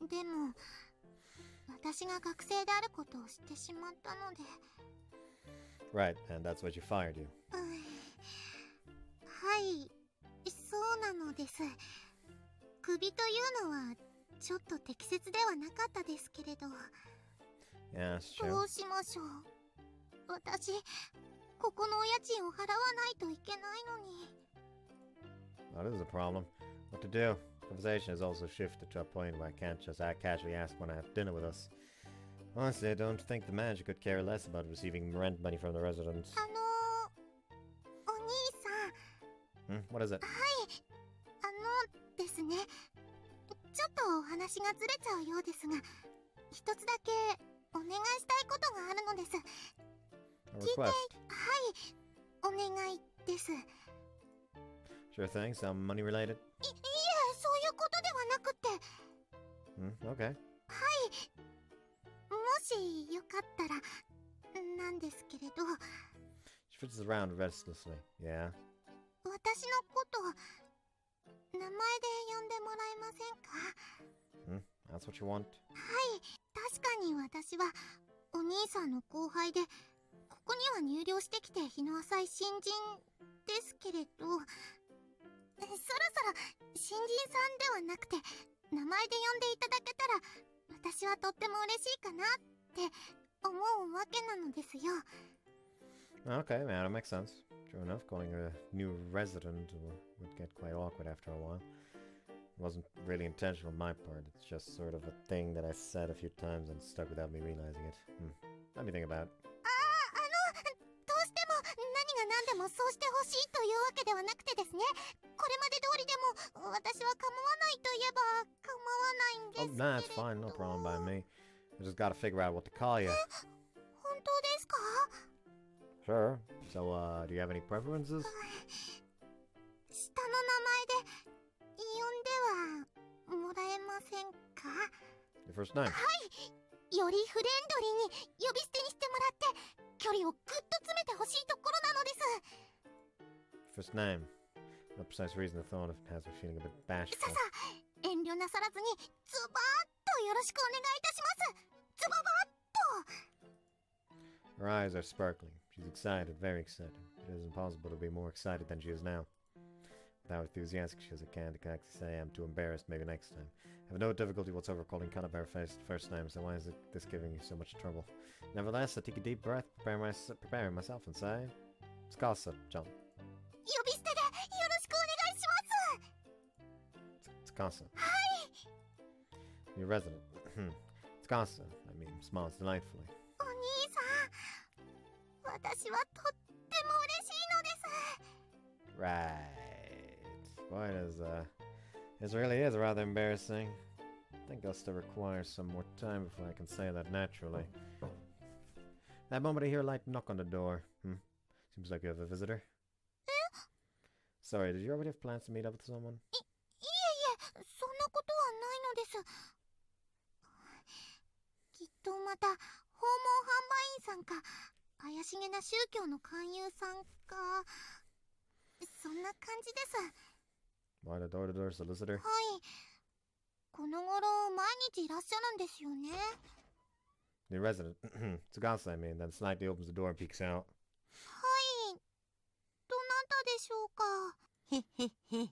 でも私が学生であることを知ってしまったので。 Right, and that's why she fired you. はい、そうなのです。クビというのはちょっと適切ではなかったですけれど。 Yeah, it's true. どうしましょう。私ここのお家賃を払わないといけないのに。 Well, this is a problem. What to do? Conversation has also shifted to a point where I can't just casually ask when I have dinner with us. Honestly, I don't think the manager could care less about receiving rent money from the residents. お兄さん。What is it? はい、ですね。ちょっとお話がずれちゃうようですが、一つだけお願いしたいことがあるのです。A request? はい、お願いです。Sure thing. Some money related? いえ、そういうことではなくて。Okay. はい、もしよかったらなんですけれど。 She fidgets around restlessly. Yeah. 私のこと名前で呼んでもらえませんか？ That's what you want? はい、確かに私はお兄さんの後輩で、ここには入寮してきて日の浅い新人ですけれど、そろそろ新人さんではなくて名前で呼んでいただけたら私はとっても嬉しいかなって思うわけなのですよ。 Okay, man, that makes sense. True enough, calling her a new resident would get quite awkward after a while. It wasn't really intentional on my part. It's just sort of a thing that I said a few times and stuck without me realizing it. Let me think about it. どうしても何が何でもそうしてほしいというわけではなくてですね、これまで通りでも私は構わないといえば構わないんですけれど。 Oh, nah, it's fine. No problem by me. I just gotta figure out what to call you. 本当ですか？ Sure. So, do you have any preferences? 下の名前で呼んではもらえませんか？ Your first name? はい、よりフレンドリーに呼び捨てにしてもらって距離をぐっと詰めてほしいところなのです。 First name. No precise reason I thought of has me feeling a bit さ bashful. さ、遠慮なさらずにズバーッとよろしくお願いいたします。ズババッと。 Her eyes are sparkling. She's excited, very excited. It is impossible to be more excited than she is now. With how enthusiastic she is, I can't exactly say I'm too embarrassed. Maybe next time. I have no difficulty whatsoever calling Calabar first name, so why is this giving you so much trouble? Nevertheless, I take a deep breath, preparing myself and say, "It's Casa, John." 呼び捨てでよろしくお願いします。 It's Casa. はい。 You're resident. It's Casa. I mean, smiles delightfully. お兄さん、私はとっても嬉しいのです。 Right. Boy, this really is rather embarrassing. I think I'll still require some more time before I can say that naturally. That moment I hear a light knock on the door. Seems like you have a visitor. Sorry, did you already have plans to meet up with someone? いえ、そんなことはないのです。きっとまた訪問販売員さんか怪しげな宗教の勧誘さんか、そんな感じです。 Why the door-to-door solicitor? はい、この頃毎日いらっしゃるんですよね。 New resident. It's Casa, I mean, then slightly opens the door and peeks out. はい、どなたでしょうか。へへへ、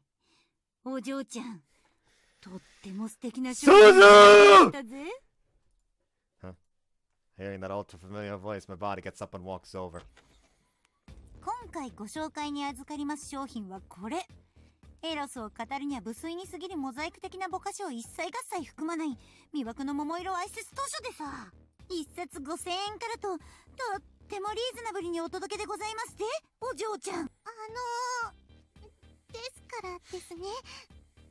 お嬢ちゃん、とっても素敵なすずーだぜ。 Hearing that ultra-familiar voice, my body gets up and walks over. 今回ご紹介に預かります商品はこれ。エロスを語るには無粋に過ぎるモザイク的なぼかしを一切合切含まない魅惑の桃色アイセス図書でさ、一冊5000円からとってもリーズナブルにお届けでございますぜ、お嬢ちゃん。ですからですね、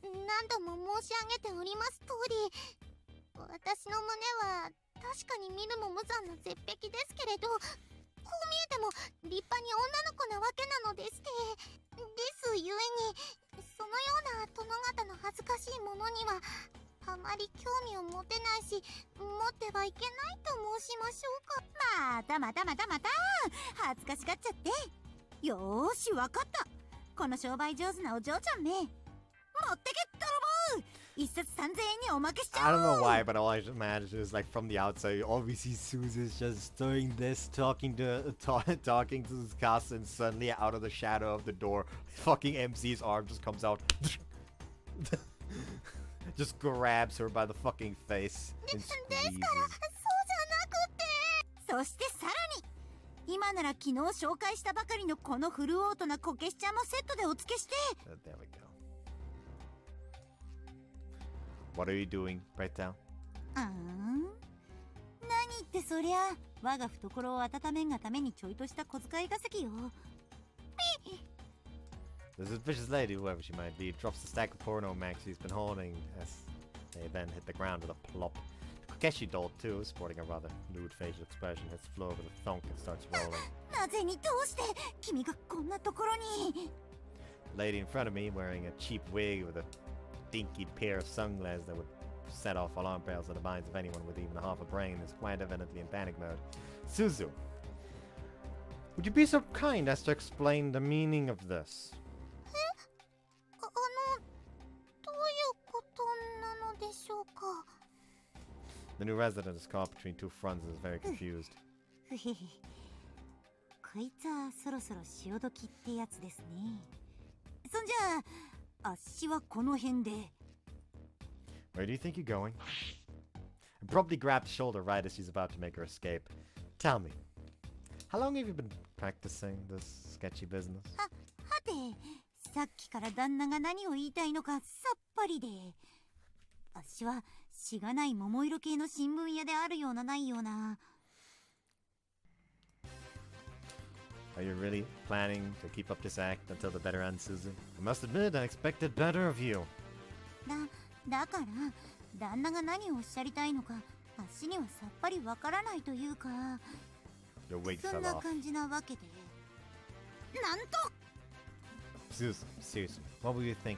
何度も申し上げております通り、私の胸は確かに見るも無残な絶壁ですけれど、こう見えても立派に女の子なわけなのでして、ですゆえにそのような殿方の恥ずかしいものにはあまり興味を持てないし、持ってはいけないと申しましょうか。また恥ずかしがっちゃって。よーし、わかった。この商売上手なお嬢ちゃんめ、持ってけ泥棒。一冊3000円におまけしちゃ I おう。 don't know why, but all I just imagine is like from the outside, you always see Suzu's just doing this, talking to his cast, and suddenly out of the shadow of the door, fucking MC's arm just comes out, just grabs her by the fucking face and ですから、 squeezes. そうじゃなくて。そしてさらに、今なら昨日紹介したばかりのこのフルオートなこけしちゃんもセットでお付けして。 There we go. What are you doing right now? 何ってそりゃ我が懐を温めんがためにちょいとした小遣い稼ぎよ。 The suspicious lady, whoever she might be, drops the stack of porno mags she's been holding as they then hit the ground with a plop. The Kokeshi doll, too, sporting a rather lewd facial expression, hits the floor with a thunk and starts rolling. なぜにどうして君がこんなところに。 The lady in front of me, wearing a cheap wig with a dinky pair of sunglasses that would set off alarm bells in the minds of anyone with even half a brain, is quite evidently in panic mode. Suzu, would you be so kind as to explain the meaning of this? どういうことなのでしょうか。 The new resident is caught between two fronts and is very confused. ふへへ、こいつはそろそろ潮時ってやつですね。そんじゃあ、あっしはこの辺で。 Where do you think you're going? Abruptly grabbed the shoulder right as she's about to make her escape. Tell me, how long have you been practicing this sketchy business? はて、さっきから旦那が何を言いたいのかさっぱりで。あっしはしがない桃色系の新聞屋であるようなないような。 Are you really planning to keep up this act until the better end, Suzu? I must admit, I expected better of you. だから旦那が何をおっしゃりたいのかあっしにはさっぱりわからないというか、 Your wig そ fell んな off. 感じなわけで。なんと Suzu, seriously, what were you thinking?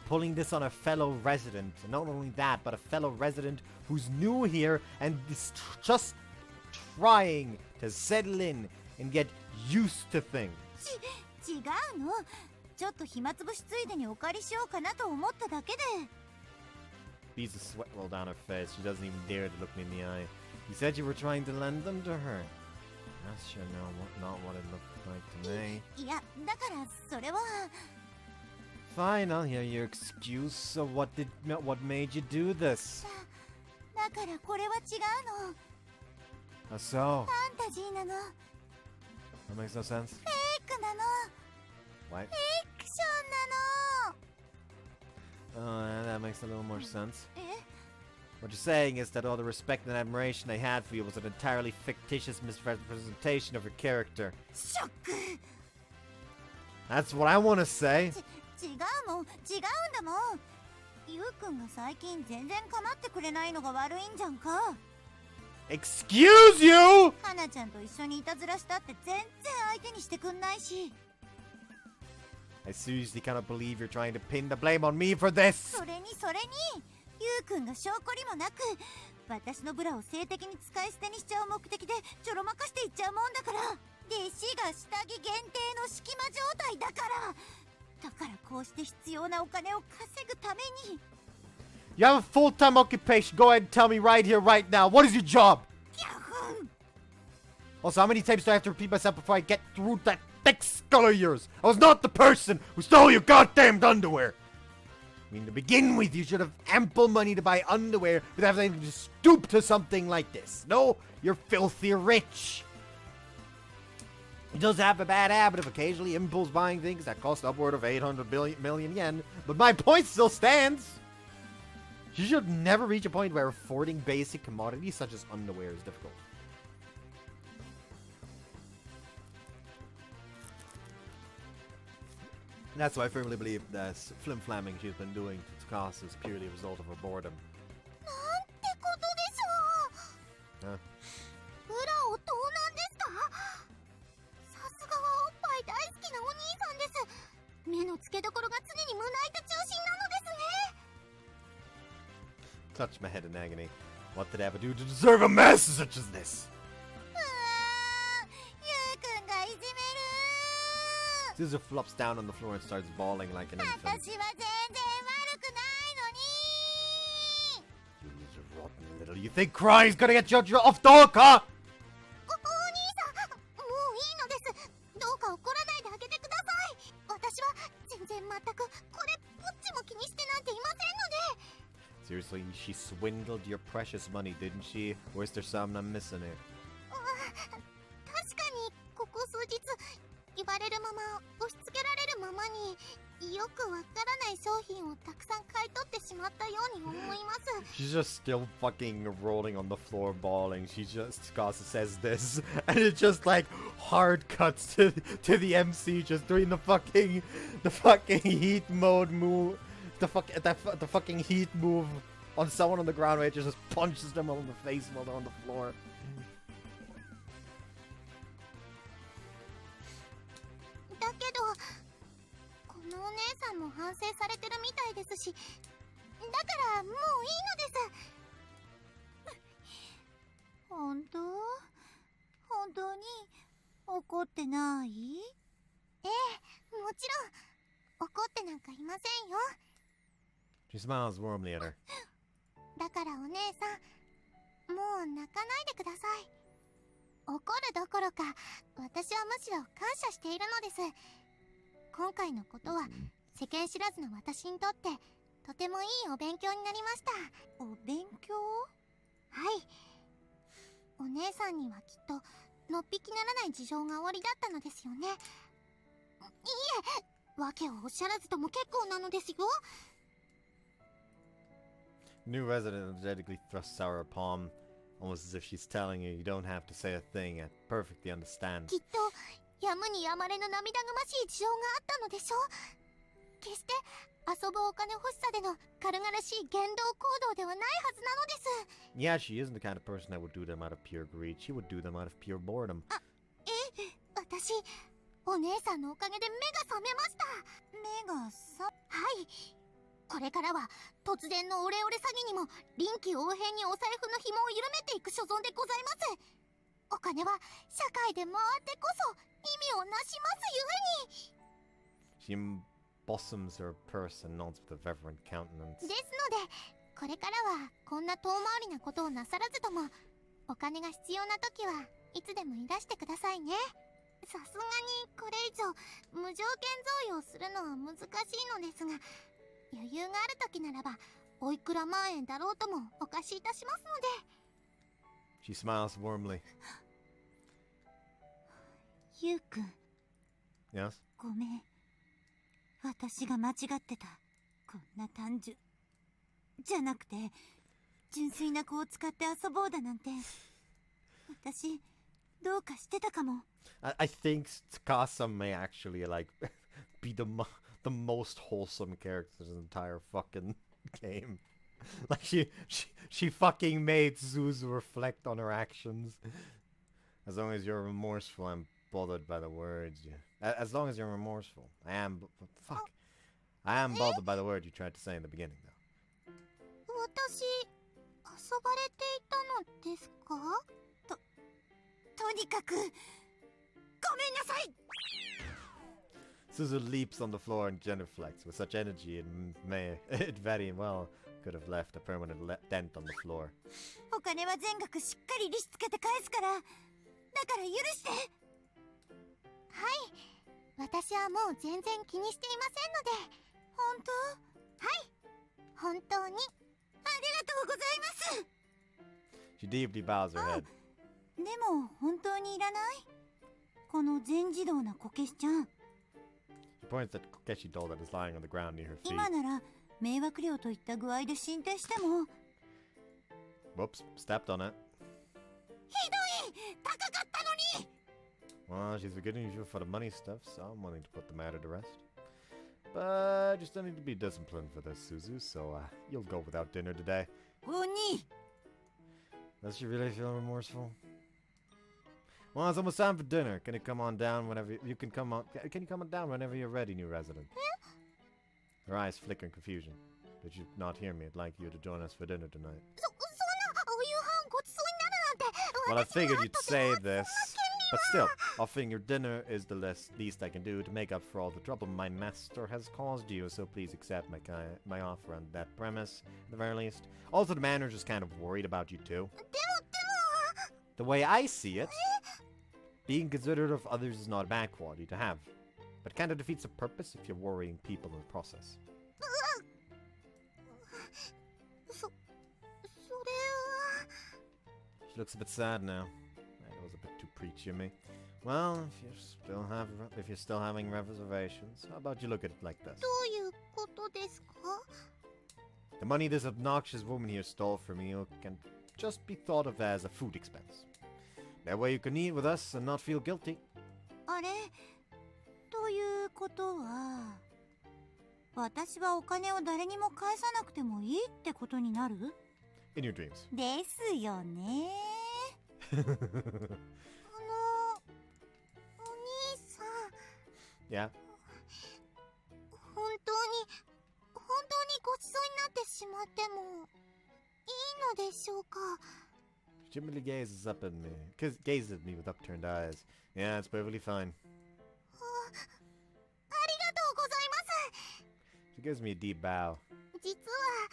Pulling this on a fellow resident, and not only that, but a fellow resident who's new here and is just trying to settle in and get used to things. 違うの。ちょっと暇つぶしついでにお借りしようかなと思っただけで。 Beats a sweat roll down her face. She doesn't even dare to look me in the eye. You said you were trying to lend them to her. That's sure not what it looked like to me. いや、だからそれは。 Fine, I'll hear your excuse. So what made you do this? だからこれは違うの。 So ファンタジーなの。 that makes no sense. フェイクなの。 What? フィクションなの。 Oh, that makes a little more sense. え、 What you're saying is that all the respect and admiration I had for you was an entirely fictitious misrepresentation of your character. ショック。 That's what I want to say. 違うもん、違うんだもん。ゆうくんが最近全然構ってくれないのが悪いんじゃんか。 Excuse you! 花ちゃんと一緒にいたずらしたって全然相手にしてくんないし。 I seriously cannot believe you're trying to pin the blame on me for this. それにゆうくんが証拠りもなく私のブラを性的に使い捨てにしちゃう目的でちょろまかしていっちゃうもんだから。弟子が下着限定の隙間状態だから。だからこうして必要なお金を稼ぐために。 You have a full-time occupation. Go ahead and tell me right here, right now. What is your job? ギャフン。 Also, how many times do I have to repeat myself before I get through that thick skull of yours? I was not the person who stole your goddamned underwear. I mean, to begin with, you should have ample money to buy underwear without having to stoop to something like this. No, you're filthy rich. He does have a bad habit of occasionally impulse buying things that cost upward of 800 million yen, but my point still stands. You should never reach a point where affording basic commodities such as underwear is difficult. That's why I firmly believe that flim-flamming she's been doing to Tsukasa is purely a result of her boredom. なんてことでしょう。 Huh? ブラを盗難ですか。さすがはおっぱい大好きな touch my head in agony. What did I ever do to deserve a mess such as this? ゆうくんがいじめる Suzu flops down on the floor and starts bawling like an 私 infant. は全然悪くないのに You rotten little. You think crying's gonna get you off the hook, huh? お兄さん、もういいのです。どうか怒らないであげてください。私は全然全くこれっぽっちも気にしてなんていませんので。 Seriously, she swindled your precious money, didn't she? Or is there something I'm missing here? 確かにここ数日言われるまま押し付けられるままによくわからない商品をたくさん買い取ってしまったように思います。 She's just still fucking rolling on the floor bawling. She just, Casa says this, and it just like hard cuts to the MC just doing the fucking heat mode move. The fucking heat move on someone on the ground where it just punches them on the face while they're on the floor. だけどこのお姉さんも反省されてるみたいですし、だからもういいのです。本当に怒ってない？ええ、もちろん怒ってなんかいませんよ。 She smiles warmly at her. だからお姉さん、もう泣かないでください。怒るどころか私はむしろ感謝しているのです。今回のことは世間知らずの私にとってとてもいいお勉強になりました。お勉強？はい、お姉さんにはきっとのっぴきならない事情がおありだったのですよね。いいえ、訳をおっしゃらずとも結構なのですよ。 New resident energetically thrusts out her palm, almost as if she's telling you you don't have to say a thing. I perfectly understand. きっとやむにやまれぬ涙ぐましい事情があったのでしょう。決して遊ぶお金欲しさでの軽々しい言動行動ではないはずなのです。 Yeah, she isn't the kind of person that would do them out of pure greed. She would do them out of pure boredom. 私、お姉さんのおかげで目が覚めました。目がさ…はい、これからは突然のオレオレ詐欺にも臨機応変にお財布の紐を緩めていく所存でございます。お金は社会で回ってこそ意味をなしますゆえに。 She blossoms her purse and nods with a reverent countenance. ですので、これからはこんな遠回りなことをなさらずとも、お金が必要な時はいつでも言い出してくださいね。さすがにこれ以上無条件贈与するのは難しいのですが、余裕がある時ならばおいくら万円だろうともお貸しいたしますので。 She smiles warmly. ゆうくん、 Yes? ごめん。私が間違ってた。こんな単純じゃなくて純粋な子を使って遊ぼうだなんて、私どうかしてたかも。 I think Tsukasa may actually like be the most wholesome character in the entire fucking game. Like she fucking made Zuzu reflect on her actions. As long as you're remorseful and bothered by the words, as long as you're remorseful. I am bothered by the word you tried to say in the beginning, though. 私、遊ばれていたのですか？とにかくごめんなさい。 Suzu leaps on the floor and genuflects with such energy it very well could have left a permanent dent on the floor. お金は全額しっかり利子つけて返すから、だから許して。はい、私はもう全然気にしていませんので。本当？はい、本当に。ありがとうございます。 She deeply bows her head. でも本当にいらない？この全自動なこけしちゃん。 She points at Kokeshi doll that is lying on the ground near her feet. 今なら迷惑料といった具合で進展しても。 Whoops, stepped on it. ひどい！高かったのに！ Well, she's forgetting you for the money stuff, so I'm willing to put the matter to rest. But you still need to be disciplined for this, Suzu, so you'll go without dinner today. 鬼！ Does she really feel remorseful? Well, it's almost time for dinner. Can you come on down whenever you can come on? Can you come on down whenever you're ready, new resident? Her eyes flicker in confusion. Did you not hear me? I'd like you to join us for dinner tonight. そんなお夕飯ごちそうになるなんて Well, I 私に figured は you'd とても say this. But still, offering your dinner is the least I can do to make up for all the trouble my master has caused you, so please accept my offer on that premise, at the very least. Also, the manager's kind of worried about you too. でも The way I see it, being considerate of others is not a bad quality to have, but kind of defeats the purpose if you're worrying people in the process. それは She looks a bit sad now. That was a bit too preachy of me. Well, if you're still having reservations, how about you look at it like this? どういうことですか The money this obnoxious woman here stole from you can just be thought of as a food expense. That way you can eat with us and not feel guilty. あれということは、私はお金を誰にも返さなくてもいいってことになる？ In your dreams. ですよね。お兄さん。Yeah? 本当にごちそうになってしまってもいいのでしょうか She simply gazes at me with upturned eyes. Yeah, it's perfectly fine. ありがとうございます She gives me a deep bow. 実は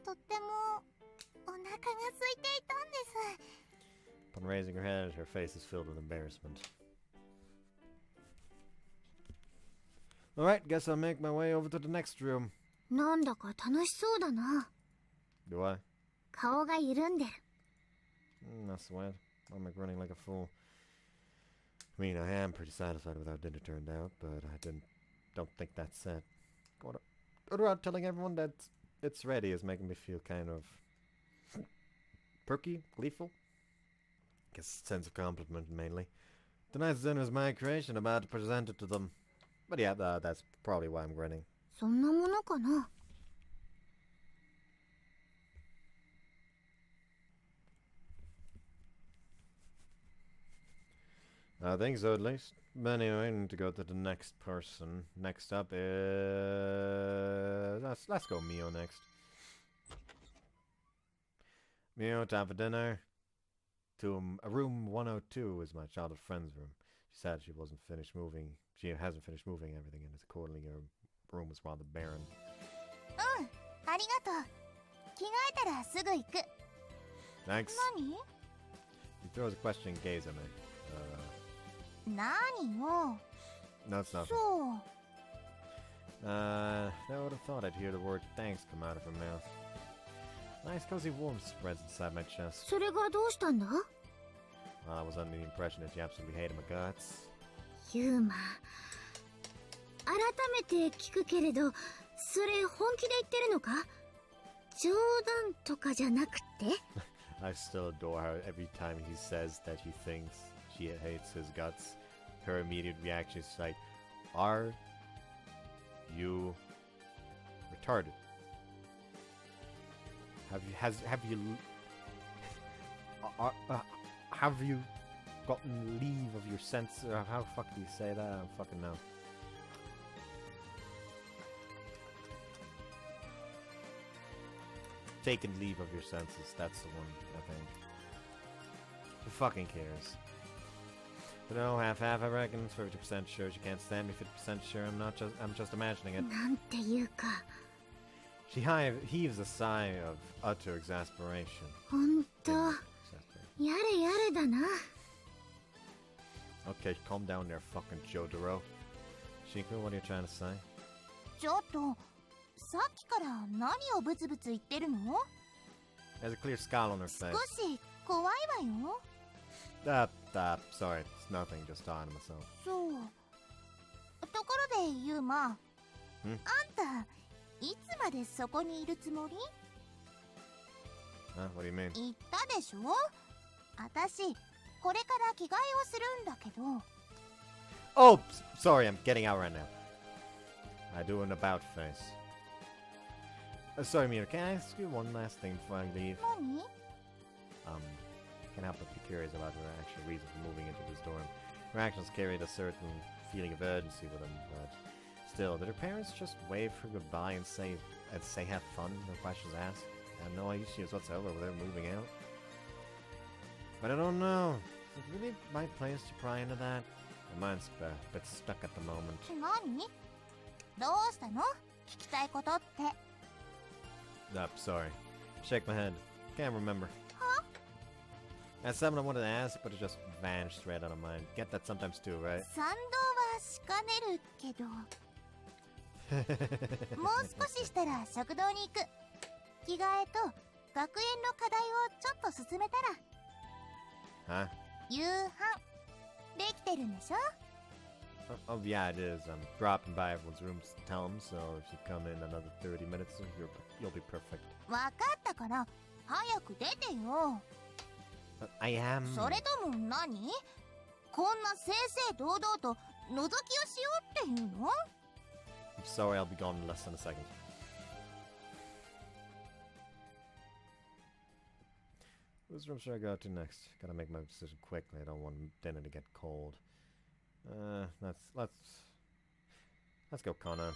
とってもお腹が空いていたんです Upon raising her head, her face is filled with embarrassment. Alright, guess I'll make my way over to the next room. なんだか楽しそうだな Do I? 顔が緩んでる Not sweat. I'm like running like a fool. I mean, I am pretty satisfied with how dinner turned out, but I don't think that's it. Going around telling everyone that it's ready is making me feel kind of perky, gleeful. Guess sense of compliment mainly. Tonight's dinner is my creation. I'm about to present it to them. But yeah, that's probably why I'm grinning. そんなものかな I think so, at least. But anyway, I need to go to the next person. Next up is... Let's go Mio next. Mio, time for dinner. To room 102 is my childhood friend's room. She said she hasn't finished moving everything, and accordingly her room was rather barren. ありがとう着替えたらすぐ行く Thanks. 何 He throws a questioning gaze at me. 何よ No, it's nothing. そう I would have thought I'd hear the word thanks come out of her mouth. Nice cozy warmth spreads inside my chest. それがどうしたんだ I was under the impression that you absolutely hated my guts. ユーマ改めて聞くけれどそれ本気で言ってるのか冗談とかじゃなくて I still adore how every time he says that he thinks she hates his guts, her immediate reaction is like, are you retarded? Have you gotten leave of your sense? How the fuck do you say that? I don't fucking know. Taken leave of your senses. That's the one, I think. Who fucking cares? But no, half I reckon. 50% sure she can't stand me. 50% sure I'm just imagining it. なんていうか She heaves a sigh of utter exasperation. 本当やれやれだな Okay, calm down there, fucking Jotaro. Shiko, what are you trying to say? ちょっとさっきから何をブツブツ言ってるの There's a clear scowl on her 少 face. し怖いわよ Sorry, it's nothing, just talking to myself. そうところでユーマあんたいつまでそこにいるつもり What do you mean? 言ったでしょ私これから着替えをするんだけど Oh, sorry, I'm getting out right now. I do an about face. Sorry, Mira, can I ask you one last thing before I leave? 何 Can't help but be curious about her actual reason for moving into this dorm. Her actions carried a certain feeling of urgency with them, but still, did her parents just wave her goodbye and say, I'd say have fun, no questions asked. I have no issues whatsoever with them moving out. But I don't know. Is it really my place to pry into that? My mind's a bit stuck at the moment. 何？どうしたの？聞きたいことって。Nope, sorry. Shake my head. Can't remember. Huh? That's something I wanted to ask, but it just vanished right out of mind. Get that sometimes too, right? 賛同はしかねるけど。もう少ししたら食堂に行く。着替えと学園の課題をちょっと進めたら。Huh? 夕飯できてるんでしょ？ Oh yeah, it is. I'm dropping by everyone's rooms to tell them, so if you come in another 30 minutes, you'll be perfect. わかったから早く出てよ。I am... それとも何？こんな正々堂々と覗きをしようっていうの？ I'm sorry, I'll be gone in less than a second. Whose room should I go to next? Gotta make my decision quickly. I don't want dinner to get cold. Let's go Kana.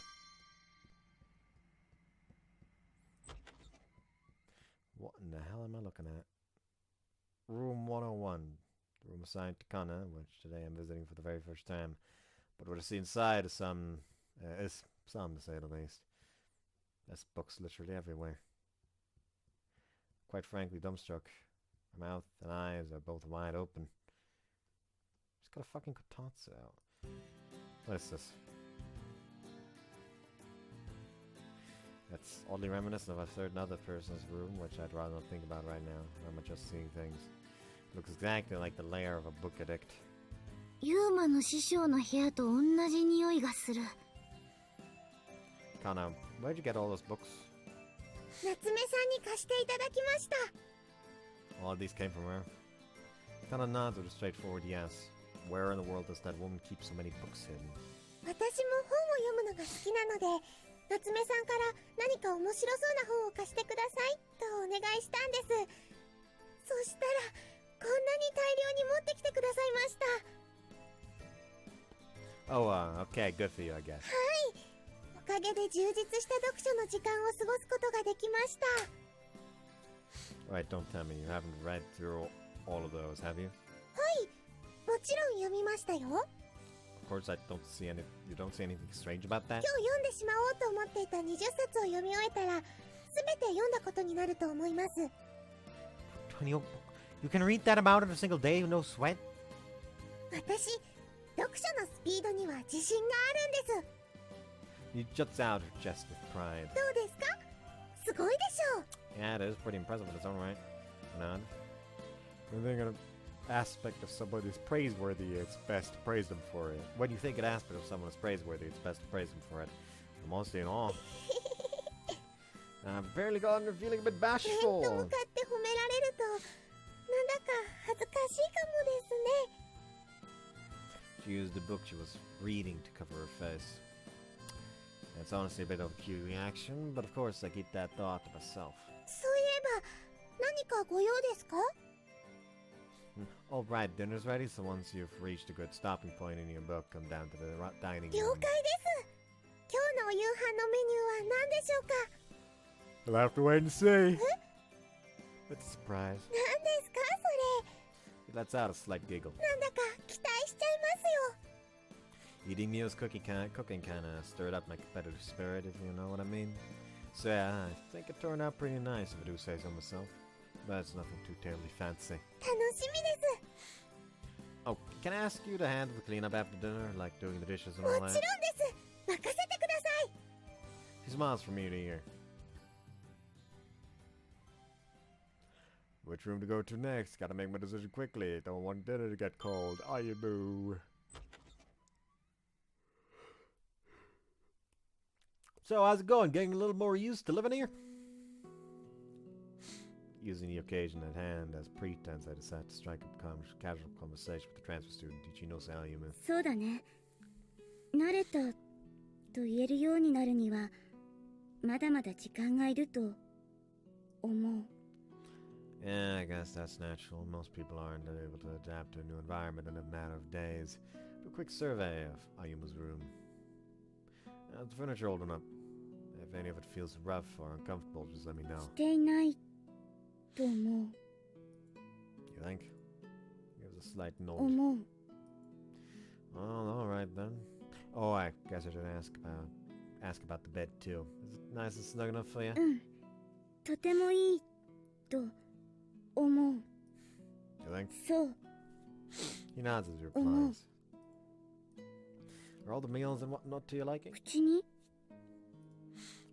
What in the hell am I looking at? Room 101. The room assigned to Kana, which today I'm visiting for the very first time. But what I see inside is some to say the least. There's books literally everywhere. Quite frankly, dumbstruck. My mouth and eyes are both wide open. Just got a fucking Kotatsu out. What is this? That's oddly reminiscent of a certain other person's room, which I'd rather not think about right now. I'm just seeing things. Looks exactly like the lair of a book addict. ユーマの師匠の部屋と同じ匂いがする。Kana, where'd you get all those books? 夏目さんに貸していただきました。 All these came from her. Kana nods with a straightforward yes. Where in the world does that woman keep so many books hidden? 私も本を読むのが好きなので、夏目さんから何か面白そうな本を貸してくださいとお願いしたんです。そしたらこんなに大量に持ってきてくださいました。 Oh, okay, good for you, I guess. はい。おかげで充実した読書の時間を過ごすことができました。 Right, don't tell me you haven't read through all of those, have you? はい。もちろん読みましたよ。 Of course, you don't see anything strange about that? 今日読んでしまおうと思っていた20冊を読み終えたら、すべて読んだことになると思います。 You can read that about in a single day, no sweat? 私、読書のスピードには自信があるんです。 You juts out her chest with pride. どうですか？すごいでしょう。 Yeah, it is pretty impressive in its own right. Nod. When you think an aspect of somebody is praiseworthy, it's best to praise them for it. When you think an aspect of someone is praiseworthy, it's best to praise them for it. I'm mostly in awe. I've barely gotten her feeling a bit 面と向 bashful. かって褒められると、なんだか恥ずかしいかもですね。 She used the book she was reading to cover her face. It's honestly a bit of a cute reaction, but of course I keep that thought to myself. そういえば、何かご用ですか？ All right, dinner's ready, so once you've reached a good stopping point in your book, come down to the dining 了 room. 解です。今日のお夕飯のメニューは何でしょうか？ We'll have to wait and see. It's a surprise. 何ですかそれ？ He lets out a slight giggle. なんだか期待しちゃいますよ。 Eating meals, cooking kind of stirred up my competitive spirit, if you know what I mean. So yeah, I think it turned out pretty nice, if I do say so myself. But it's nothing too terribly fancy. 楽しみです。 Oh, can I ask you to handle the cleanup after dinner, like doing the dishes and も all ちろん that? です。任せてください。 He smiles from ear to ear. Which room to go to next? Gotta make my decision quickly. Don't want dinner to get cold. Are you, boo? So, how's it going? Getting a little more used to living here? Using the occasion at hand as pretense, I decided to strike up casual conversation with the transfer student, Ichino Sayumu. そうだね。慣れたと言えるようになるには、まだまだ時間がいると思う。 Yeah, I guess that's natural. Most people aren't able to adapt to a new environment in a matter of days. Do a quick survey of Ayuma's room. The furniture old enough. If If any of it feels rough or uncomfortable, just let me know. していないと思 You think? Gives a slight う nod. 思う Well, alright then. Oh, I guess I should ask about the bed too. Is it nice and snug enough for you? うんとてもいいと思う You think? そう He nods as he Oh. replies. Are all the meals and whatnot to your liking? 口に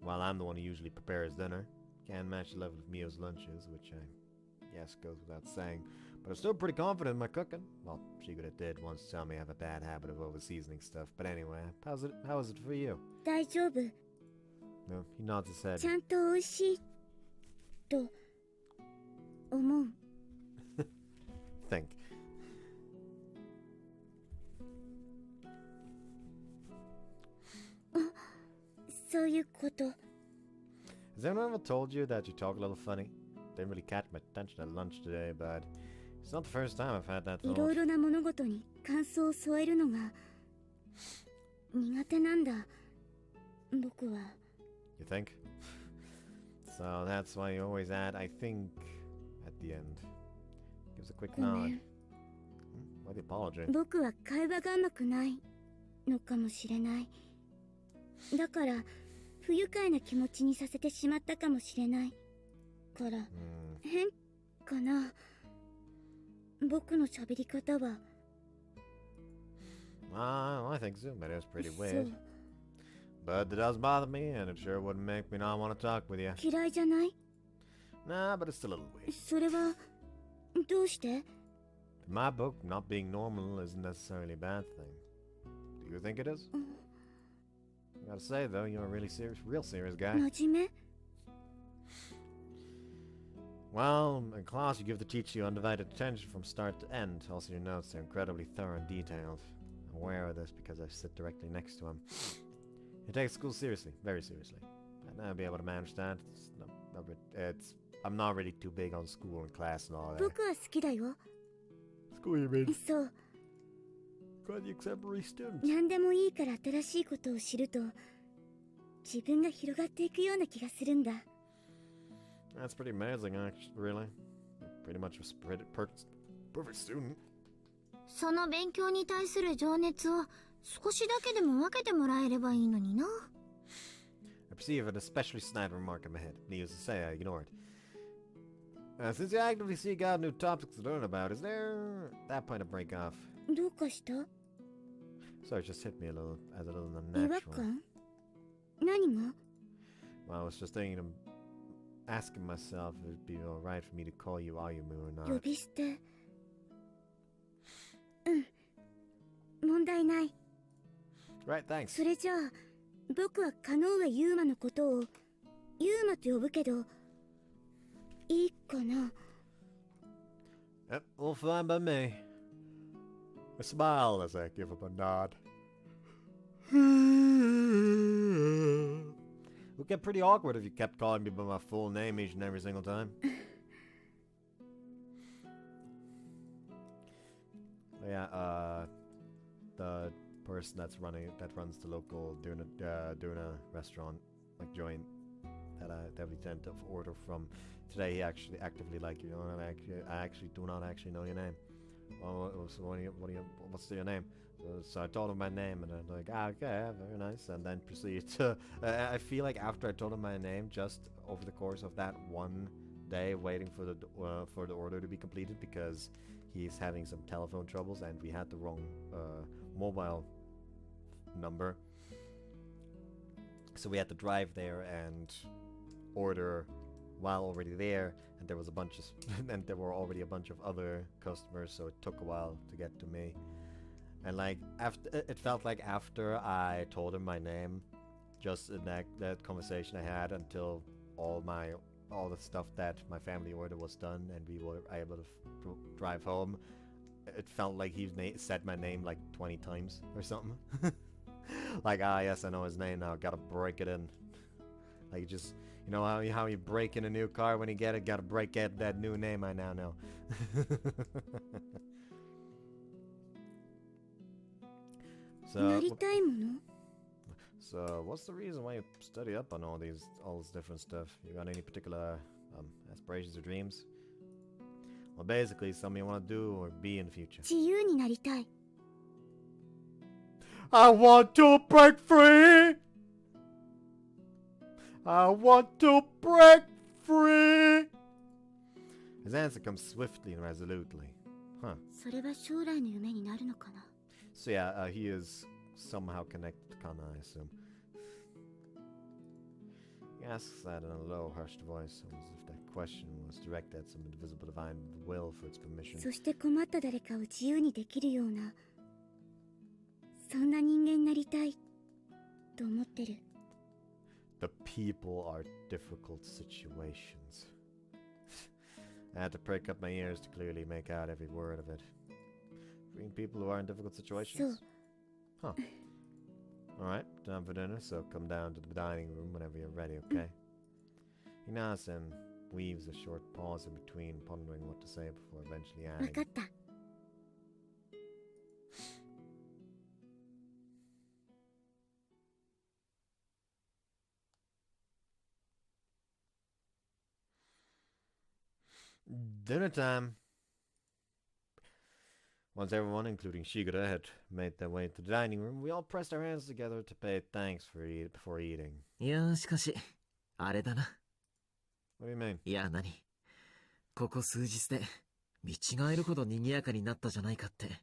Well, I'm the one who usually prepares dinner. Can't match the level of Mio's lunches, which I guess goes without saying. But I'm still pretty confident in my cooking. Well, Shigura did once tell me I have a bad habit of over-seasoning stuff. But anyway, how is it for you? 大丈夫 No, he nods his head. ちゃんと美味しいと思う Think. Oh, そういうこと Has anyone ever told you that you talk a little funny? Didn't really catch my attention at lunch today, but it's not the first time I've had that い thought. ろいろな物事に感想を添えるのが苦手なんだ僕は You think? So that's why you always add, I think, at the end. Gives a quick ご nod. めん Why the apology? 僕は会話がうまくないのかもしれないだから不愉快な気持ちにさせてしまったかもしれないから Hmm. 変かな僕の喋り方は I think so, but it was pretty そ weird. う But it does bother me, and it sure wouldn't make me not want to talk with you. 嫌いじゃない Nah, but it's a little weird. それはどうして In my book, not being normal isn't necessarily a bad thing. Do you think it is? I gotta say, though, you're a really real serious guy. 真面目 Well, in class, you give the teacher your undivided attention from start to end. Also, your notes are incredibly thorough and detailed. I'm aware of this because I sit directly next to him. He takes school seriously, very seriously. And I'll be able to manage that. I'm not really too big on school and class and all that. 僕は好きだよ School, you mean? そう Quite the exemplary student. 何でもいいから新しいことを知ると自分が広がっていくような気がするんだ That's pretty amazing, actually, really. Pretty much a perfect student. その勉強に対する情熱を少しだけでも分けてもらえればいいのにな I perceive an especially snide remark in my head. Needless to say, I ignored. Since you actively seek out new topics to learn about, is there that point of break off? どうかした So it just hit me a little違和 unnatural. 感何が Well, I was just asking myself if it'd be alright for me to call you Ayumu or 呼 not. び捨て問題ない Right, thanks. それじゃあ僕は加納上優馬のことを優馬と呼ぶけどいいかな Yep, all fine by me. I smile as I give him a nod. It would get pretty awkward if you kept calling me by my full name each and every single time. Yeah, the person that runs the local Duna restaurant, like joint that we tend to order from. Today he actually actively I actually do not actually know your name. So what's your name? So I told him my name, and I'm like, okay, very nice, and then proceeded to. I feel like after I told him my name, just over the course of that one day, waiting for the order to be completed because he's having some telephone troubles, and we had the wrong mobile number, so we had to drive there and order while already there, and there was a bunch of and there were already a bunch of other customers, so it took a while to get to me. And like after it felt like after I told him my name, just in that conversation I had until all the stuff that my family order was done and we were able to drive home, it felt like he said my name like 20 times or something. Like, yes, I know his name now, gotta break it in. Like, just, you know how you break in a new car when you get it, gotta break in that new name I now know. So, なりたいもの So, what's the reason why you study up on all this different stuff? You got any particular aspirations or dreams? Well, basically, something you want to do or be in the future. 自由になりたい。 I want to break free! I want to break free! His answer comes swiftly and resolutely. Huh. それは将来の夢になるのかな。 So yeah, he is somehow connected to Kana, I assume. He asks that in a low, hushed voice, as if that question was directed at some invisible divine will for its permission. そして困った誰かを自由にできるような、そんな人間になりたいと思ってる。 The people are difficult situations. I had to prick up my ears to clearly make out every word of it. Freeing people who are in difficult situations? Huh. Alright, time for dinner, so come down to the dining room whenever you're ready, okay? He nods and weaves a short pause in between, pondering what to say before eventually わ adding. かった。 Dinner time! Once everyone, including Shigure, had made their way to the dining room, we all pressed our hands together to pay thanks before eating. いやしかしあれだな。 What do you mean? いや何ここ数日で見違えるほど賑やかになったじゃないかって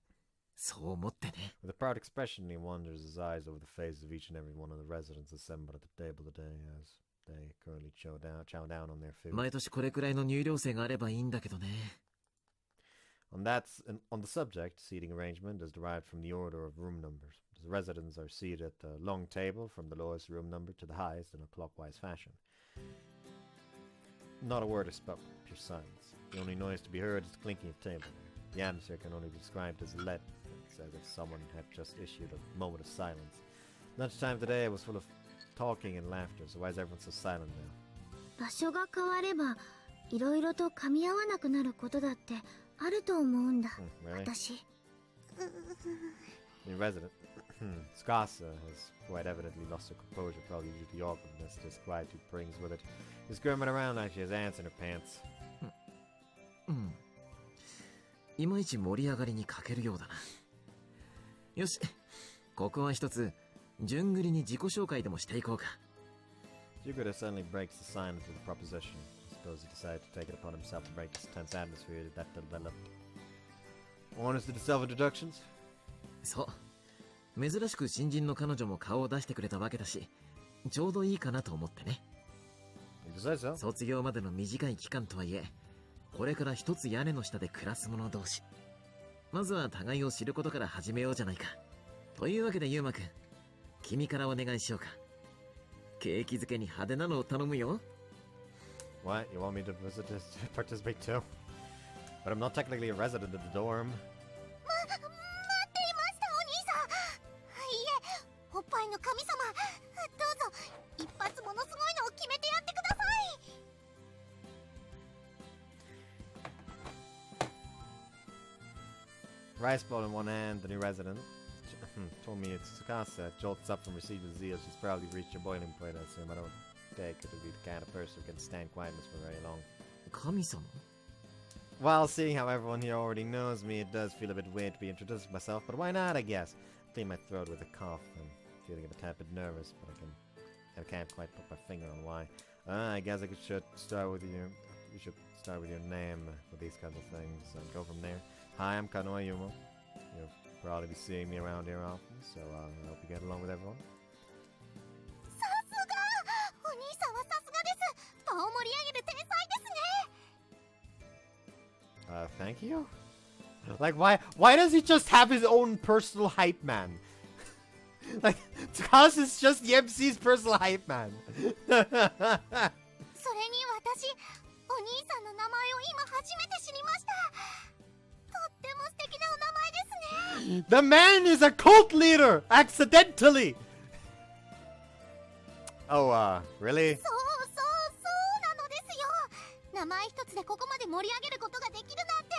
そう思ってね。 With a proud expression, he wanders his eyes over the faces of each and every one of the residents assembled at the table today as they currently chow down on their food. 毎年これくらいの入寮生があればいいんだけどね。 On the subject, seating arrangement is derived from the order of room numbers. The residents are seated at the long table from the lowest room number to the highest in a clockwise fashion. Not a word is spoken, pure silence. The only noise to be heard is the clinking of table. The atmosphere can only be described as leaden. It's as if someone had just issued a moment of silence. Lunchtime today was full of talking and laughter, so why is everyone so silent now? 場所が変われば、いろいろと噛み合わなくなることだってあると思うんだ。 Really? 私。 The resident, Skasa, has quite evidently lost her composure, probably due to the awkwardness disquietude brings with it. She's squirming around like she has ants in her pants. うんいまいち盛り上がりに欠けるようだな。よしここは一つ順繰りに自己紹介でもしていこうか。 Jupiter suddenly breaks the silence with a proposition. I suppose he decided to take it upon himself to break this tense atmosphere that developed. Want us to do self-introductions? そう珍しく新人の彼女も顔を出してくれたわけだしちょうどいいかなと思ってね。 You decide so? 卒業までの短い期間とはいえこれから一つ屋根の下で暮らす者同士まずは互いを知ることから始めようじゃないか。というわけでユウマくん君からお願いしようか。景気づけに派手なのを頼むよ。 What? You want me to participate too? But I'm not technically a resident of the dorm. 待っていましたお兄さん。いえ、おっぱいの神様、どうぞ一発ものすごいのを決めてやってください。 Rice bowl in one hand, the new resident told me it's Tsukasa jolts up from receiving zeal. She's probably reached her boiling point, I assume. I don't take her to be the kind of person who can stand quietness for very long. 神様 Well, seeing how everyone here already knows me, it does feel a bit weird to be introducing myself, but why not, I guess? Clean my throat with a cough. I'm feeling a tad bit nervous, but I can't quite put my finger on why. I guess I should start with you. You should start with your name for these kinds of things and go from there. Hi, I'm Kanoa Yumo. You'll probably be seeing me around here often, so I hope you get along with everyone. さすがお兄さんはさすがです。場を盛り上げる天才ですね。 Thank you? Like, why does he just have his own personal hype man? Like, Tsukasa is just the MC's personal hype man. それに私、お兄さんの名前を今初めて知りました。とっても素敵なお名前ですね。 The man is a cult leader! Accidentally! Oh, really? そうなのですよ。名前一つでここまで盛り上げることができるなんて、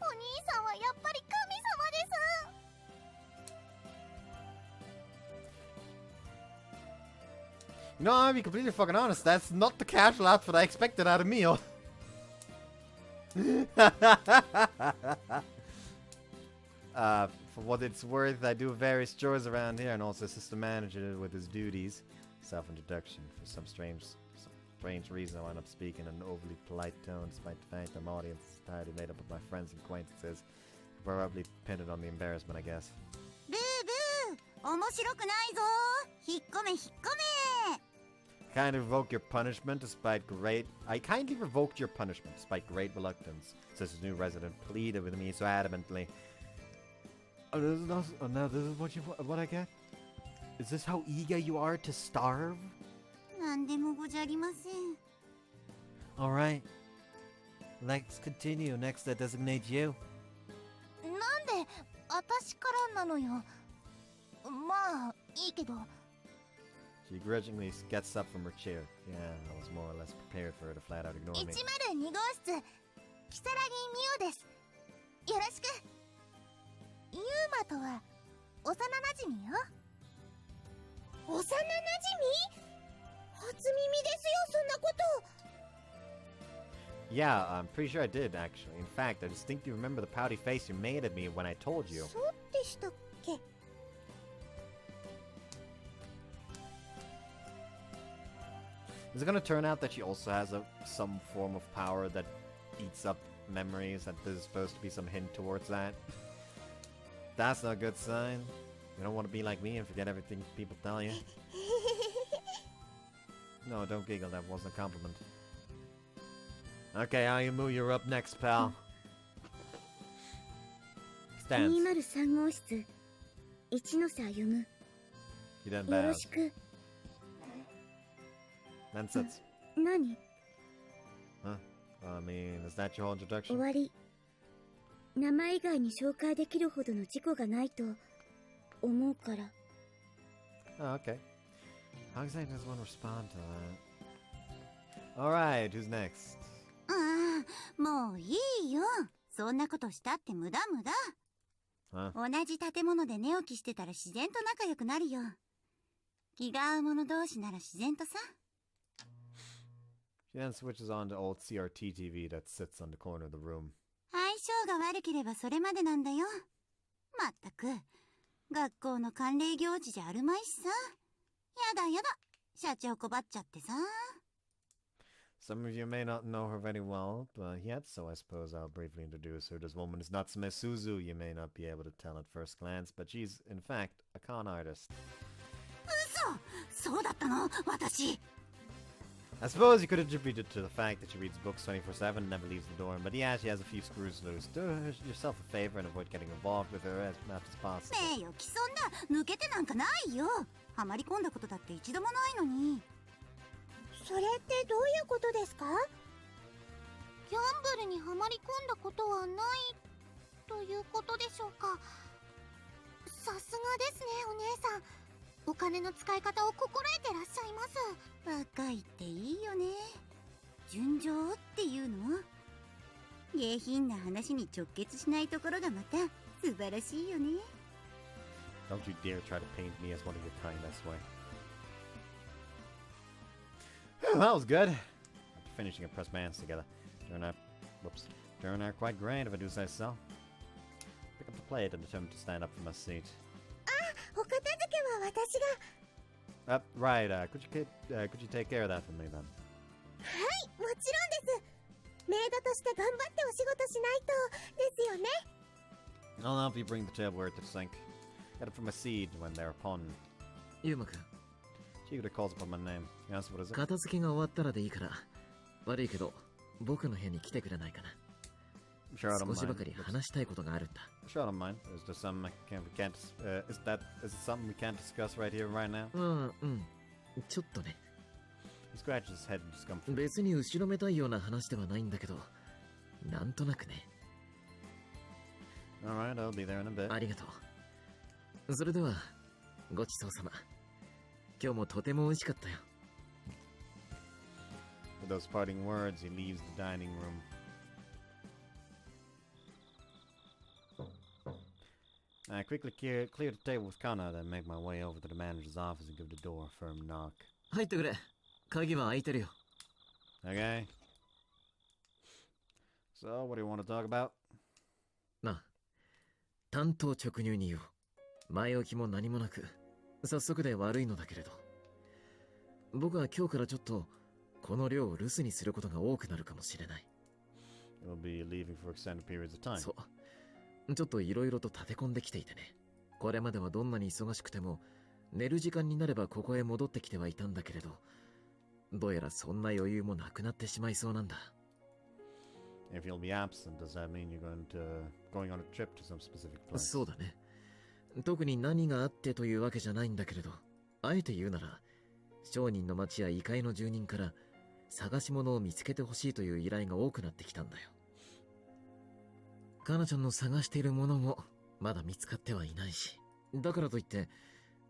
お兄さんはやっぱり神様です。No, I'll be completely fucking honest. That's not the casual outfit I expected out of Mio. For what it's worth, I do various chores around here and also assist the manager with his duties. Self-introduction. For some strange reason, I wind up speaking in an overly polite tone, despite the fact that my audience is entirely made up of my friends and acquaintances. Probably pinned on the embarrassment, I guess. ブーブー面白くないぞ引っ込め引っ込め Kindly revoke your punishment despite great... I kindly revoked your punishment despite great reluctance, says his new resident pleaded with me so adamantly. Oh, this is not... Oh, no, this is what I get? Is this how eager you are to starve? なんでもごじゃりません Alright. Let's continue. Next, I designate you. なんで私からなのよ。まあいいけど。 She grudgingly gets up from her chair. Yeah, I was more or less prepared for her to flat out ignore me. 102号室、如月美桜です。よろしく。ユーマとは幼馴染よ。幼馴染？初耳ですよ、そんなこと。 Yeah, I'm pretty sure I did, actually. In fact, I distinctly remember the pouty face you made at me when I told you. そうでしたっけ？ Is it gonna turn out that she also has some form of power that eats up memories, that there's supposed to be some hint towards that? That's not a good sign. You don't want to be like me and forget everything people tell you. No, don't giggle, that wasn't a compliment. Okay, Ayumu, you're up next, pal. Stance. 203号室、一ノ瀬歩む。 You done よろ bad. しく。 Then sits. 何？ Huh? I mean, is that your whole 終 introduction? わり。名前以外に紹介できるほどの事故がないと思うから。 Oh, okay. How exactly does one respond to that? Alright, who's next? もういいよそんなことしたって無駄無駄 Huh? 同じ建物で寝起きしてたら自然と仲良くなるよ気が合う者同士なら自然とさ She then switches on to old CRT TV that sits on the corner of the room. 相性が悪ければそれまでなんだよまったく学校の慣例行事じゃあるまいしさやだやだ社長こばっちゃってさ Some of you may not know her very well, but yet, so I suppose I'll briefly introduce her. This woman is Natsume Suzu. You may not be able to tell at first glance, but she's, in fact, a con artist. そうだったの私 I suppose you could attribute it to the fact that she reads books 24/7 and never leaves the door, but yeah, she has a few screws loose. Do yourself a favor and avoid getting involved with her as much as possible. 名誉毀損だ抜けてなんかないよはまり込んだことだって一度もないのに それってどういうことですか？ギャンブルにはまり込んだことはないということでしょうかさすがですねお姉さんお金の使い方を心得てらっしゃいます若いっていいよね純情っていうの下品な話に直結しないところがまた素晴らしいよね Don't you dare try to paint me as one of your kind this way. Well, that was good. After finishing, I pressed my hands together. Turned out quite great if I do say so. Pick up the plate and attempt to stand up from my seat. お片付けは私が。 Right, could you take care of that for me then? はい、もちろんです。メイドとして頑張ってお仕事しないとですよね。 I'll help you bring the tableware to the sink. Get it from a seed when they're upon. ユーマくん She would have calls upon my name. Yes, what is it? 片付けが終わったらでいいから悪いけど僕の部屋に来てくれないかな Sure, I don't 少しば mind. かり話したいことがあるんだ Sure, I don't mind. Is there something we can't is it something we can't discuss right here, right now? うんちょっとね He scratches his head in discomfort. 別に後ろめたいような話ではないんだけどなんとなくね Alright, I'll be there in a bit. ありがとうそれではごちそうさま今日もとても美味しかったよ With those parting words, he leaves the dining room. I quickly clear the table with Kana, then make my way over to the manager's office and give the door a firm knock. 入ってくれ。鍵は開いてるよ。Okay. So, what do you want to talk about? なあ、単刀直入に言おう。前置きも何もなく、早速で悪いのだけれど。僕は今日からちょっと、この寮を留守にすることが多くなるかもしれない。You'll be leaving for extended periods of time. そう。ちょっといろいろと立て込んできていてね。これまではどんなに忙しくても、寝る時間になればここへ戻ってきてはいたんだけれど、どうやらそんな余裕もなくなってしまいそうなんだ。If you'll be absent, does that mean you're going on a trip to some specific place? そうだね。特に何があってというわけじゃないんだけれど、あえて言うなら、商人の町や異界の住人から探し物を見つけてほしいという依頼が多くなってきたんだよ。かなちゃんの探しているものもまだ見つかってはいないし、だからといって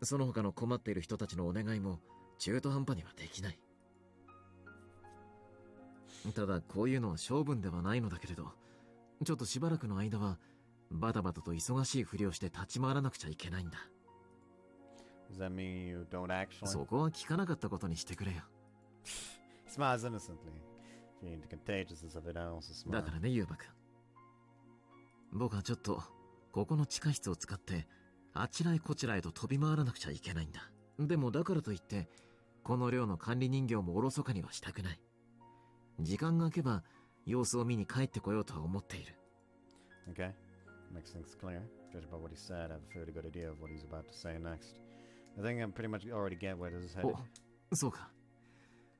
その他の困っている人たちのお願いも中途半端にはできない。ただこういうのは性分ではないのだけれど、ちょっとしばらくの間はバタバタと忙しいふりをして立ち回らなくちゃいけないんだ。Does that mean you don't actually? そこは聞かなかったことにしてくれよ。He smiles innocently, feeling the contagiousness of it also smiles. だからね、ユウマくん。僕はちょっとここの地下室を使ってあちらへこちらへと飛び回らなくちゃいけないんだ。でもだからといってこの寮の管理人形もおろそかにはしたくない。時間が空けば様子を見に帰ってこようとは思っている。 Okay, makes things clear. Judging by what he said, I have a fairly good idea of what he's about to say next. I think I pretty much already get where this is headed. お、そうか。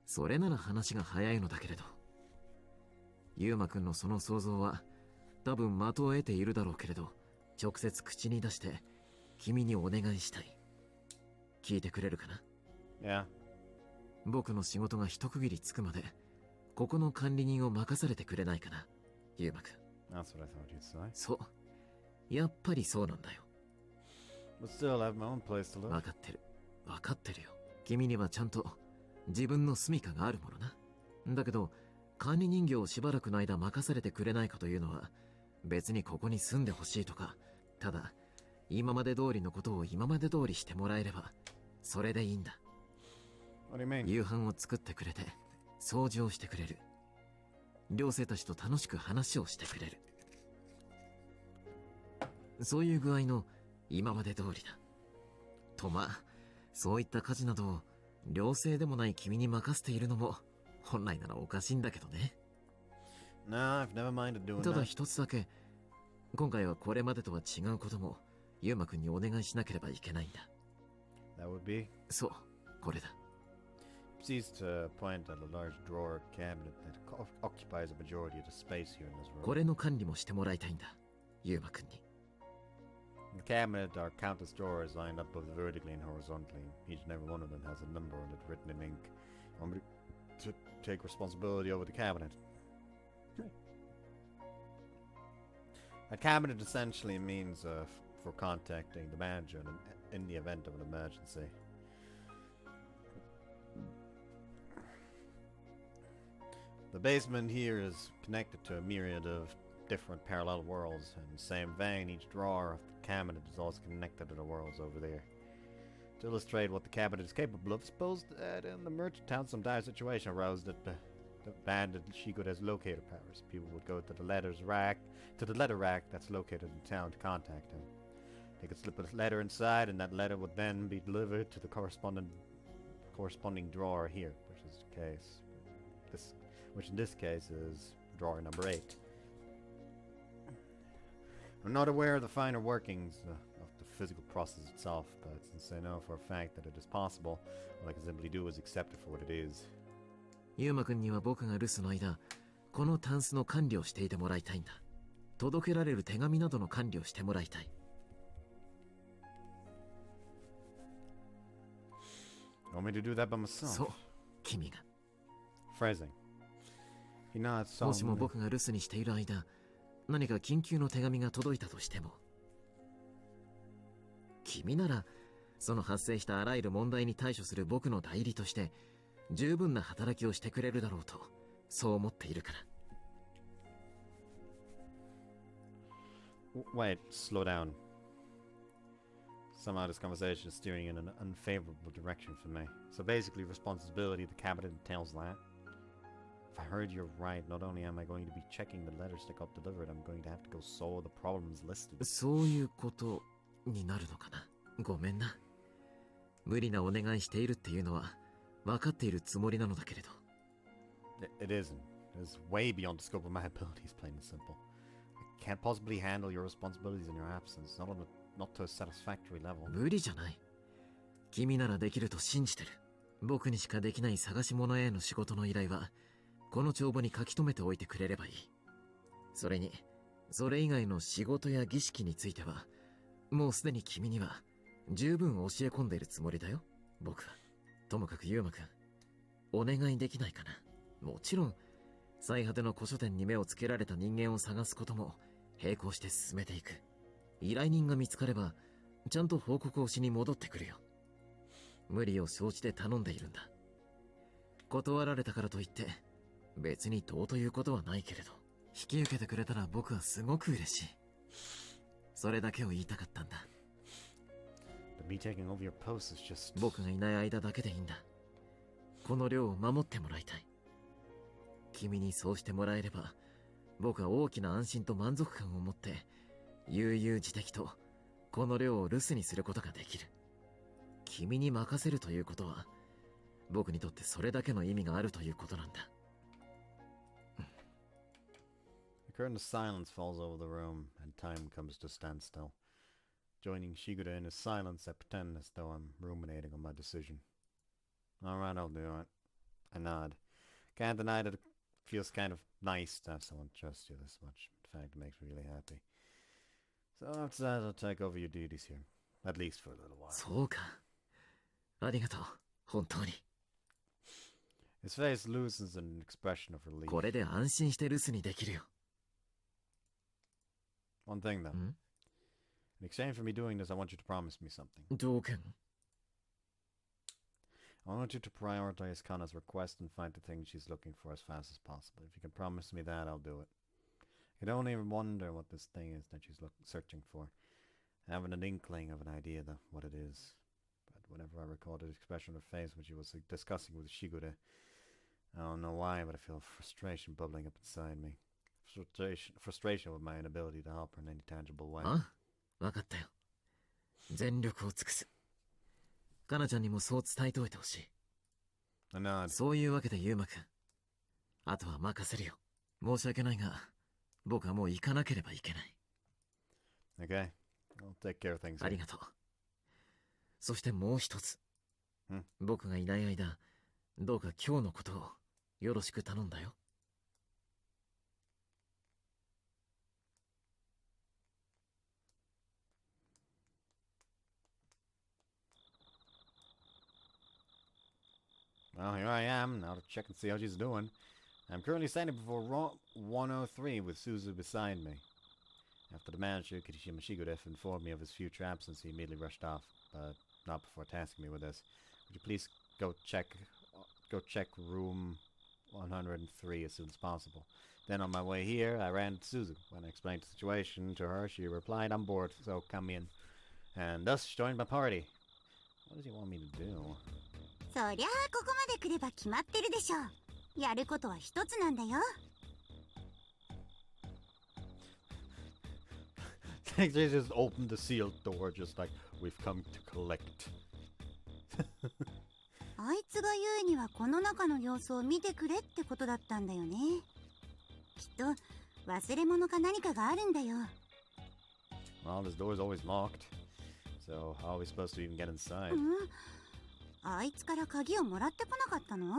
それなら話が早いのだけれど、ユウマくんのその想像は多分的を得ているだろうけれど、直接口に出して君にお願いしたい。聞いてくれるかな？ Yeah. 僕の仕事が一区切りつくまでここの管理人を任されてくれないかな、ユウマくん。 That's what I thought you'd say. そう、やっぱりそうなんだよ。 But still, I have my own place to 分 live. かってる、分かってるよ。君にはちゃんと自分の住処があるものな。だけど管理人形をしばらくの間任されてくれないかというのは、別にここに住んでほしいとか、ただ今まで通りのことを今まで通りしてもらえればそれでいいんだ。 What do you mean? 夕飯を作ってくれて掃除をしてくれる。寮生たちと楽しく話をしてくれる。そういう具合の今まで通りだ。とまあ、そういった家事などを寮生でもない君に任せているのも本来ならおかしいんだけどね。 Nah, I've never minded doing ただ that. 一つだけ、今回はこれまでとは違うこともユウマくんにお願いしなければいけないんだ。 That would be? そう、これだ。 Proceeds to point at a large drawer cabinet that occupies a majority of the space here in this こ room. れの管理もしてもらいたいんだ、ユウマくんに。 In the cabinet are countless drawers lined up both vertically and horizontally. Each and every one of them has a number on it written in ink. You want me to take responsibility over the cabinet? A cabinet essentially means for contacting the manager in the event of an emergency. The basement here is connected to a myriad of different parallel worlds. In the same vein, each drawer of the cabinet is also connected to the worlds over there. To illustrate what the cabinet is capable of, suppose that in the merchant town some dire situation arose that the bandit Shigure has locator powers. People would go to the letter rack that's located in town to contact him. They could slip a letter inside, and that letter would then be delivered to the corresponding drawer here, which in this case is drawer number 8. I'm not aware of the finer workings of the physical process itself, but since I know for a fact that it is possible, all I can simply do is accept it for what it is. ユウマくんには僕が留守の間、このタンスの管理をしていてもらいたいんだ。届けられる手紙などの管理をしてもらいたい。You want me to do that by myself? そう、君が。 Phrasing. He nods もしも solemnly. 僕が留守にしている間、何か緊急の手紙が届いたとしても、君ならその発生したあらゆる問題に対処する僕の代理として十分な働きをしてくれるだろうと、そう思っているから。 Wait, slow down. Somehow this conversation is steering in an unfavorable direction for me. So basically, responsibility, the cabinet entails that. If I heard you right, not only am I going to be checking the letters that got delivered, I'm going to have to go solve the problems listed. そういうことになるのかな。ごめんな。無理なお願いしているっていうのは分かっているつもりなのだけれど。It isn't. It's way beyond the scope of my abilities, plain and simple. I can't possibly handle your responsibilities in your absence, not to a satisfactory level. 無理じゃない。君ならできると信じてる。僕にしかできない探し物への仕事の依頼は、この帳簿に書き留めておいてくれればいい。それに、それ以外の仕事や儀式については、もうすでに君には十分教え込んでいるつもりだよ。僕は。ともかくユウマくん、お願いできないかな。もちろん、最果ての古書店に目をつけられた人間を探すことも並行して進めていく。依頼人が見つかれば、ちゃんと報告をしに戻ってくるよ。無理を承知で頼んでいるんだ。断られたからといって、別にどうということはないけれど、引き受けてくれたら僕はすごく嬉しい。それだけを言いたかったんだ。僕がいない間だけでいいんだ。この寮を守ってもらいたい。君にそうしてもらえれば、僕は大きな安心と満足感を持って、悠々自適とこの寮を留守にすることができる。君に任せるということは、僕にとってそれだけの意味があるということなんだ。The curtain of silence falls over the room, and time comes to stand still. Joining Shigure in his silence, I pretend as though I'm ruminating on my decision. Alright, I'll do it. I nod. Can't deny that it feels kind of nice to have someone trust you this much. In fact, it makes me really happy. So after that, I'll take over your duties here. At least for a little while. そうか。ありがとう。本当に。His face loosens an expression of relief. これで安心して留守にできるよ。One thing, though. In exchange for me doing this, I want you to promise me something. 条件 I want you to prioritize Kana's request and find the thing she's looking for as fast as possible. If you can promise me that, I'll do it. I can only wonder what this thing is that she's searching for. I haven't an inkling of an idea, though, what it is. But whenever I recall the expression on her face when she was discussing with Shigure, I don't know why, but I feel frustration bubbling up inside me. Frustration with my inability to help her in any tangible way. あ、わかったよ。全力を尽くす。かなちゃんにもそう伝えておいてほしい。そういうわけでユウマくん。あとは任せるよ。申し訳ないが、僕はもう行かなければいけない。Okay. I'll take care of things. ありがとう。そしてもう一つ。僕がいない間、どうか今日のことをよろしく頼んだよ。Well, here I am, now to check and see how she's doing. I'm currently standing before room 103 with Suzu beside me. After the manager, Kirishima Shigure, informed me of his future absence, he immediately rushed off, but not before tasking me with this. Would you please go check room 103 as soon as possible? Then on my way here, I ran to Suzu. When I explained the situation to her, she replied, I'm bored, so come in. And thus joined my party. What does he want me to do? そりゃあここまで来れば決まってるでしょ。やることは一つなんだよ。They just opened the sealed door, just like, we've come to collect. あいつが言うにはこの中の様子を見てくれってことだったんだよね。きっと忘れ物か何かがあるんだよ。Well, this door is always locked. So how are we supposed to even get inside? あいつから鍵をもらってこなかったの？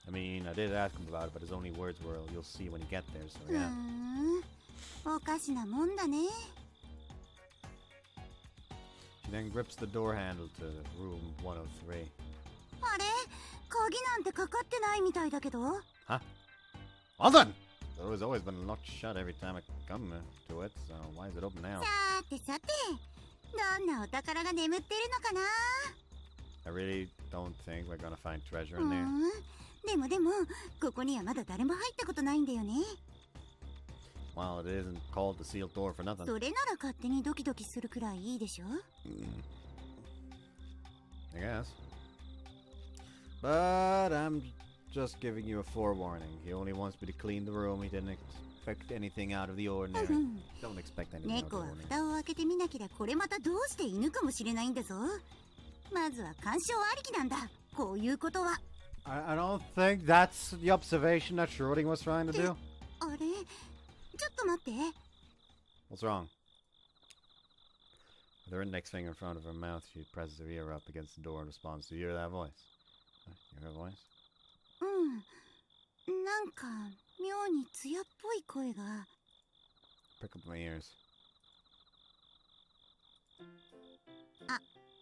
I mean, I did ask him about it, but his only words were, you'll see when you get there, so yeah. おかしなもんだね。She then grips the door handle to room 103. あれ？鍵なんてかかってないみたいだけど。Huh? Well done! The door has always been locked shut every time I come to it, so why is it open now? さてさて、どんなお宝が眠ってるのかな？ I really don't think we're gonna find treasure in there. でも、ここにはまだ誰も入ったことないんだよね。Well, it isn't called the sealed door for nothing. それなら勝手にドキドキするくらいいいでしょ。 I guess. But I'm just giving you a forewarning. He only wants me to clean the room. He didn't expect anything out of the ordinary. Don't expect anything out of the 猫は ordinary. 蓋を開けてみなけりゃこれまたどうして犬かもしれないんだぞ。まずは干渉ありきなんだ。こういうことは。I don't think that's the observation that Schroding was trying to do. あれ、ちょっと待って。 What's wrong? With her index finger in front of her mouth, she presses her ear up against the door in response to hear that voice. You hear her voice? うん。なんか妙に艶っぽい声が。 Prick up my ears.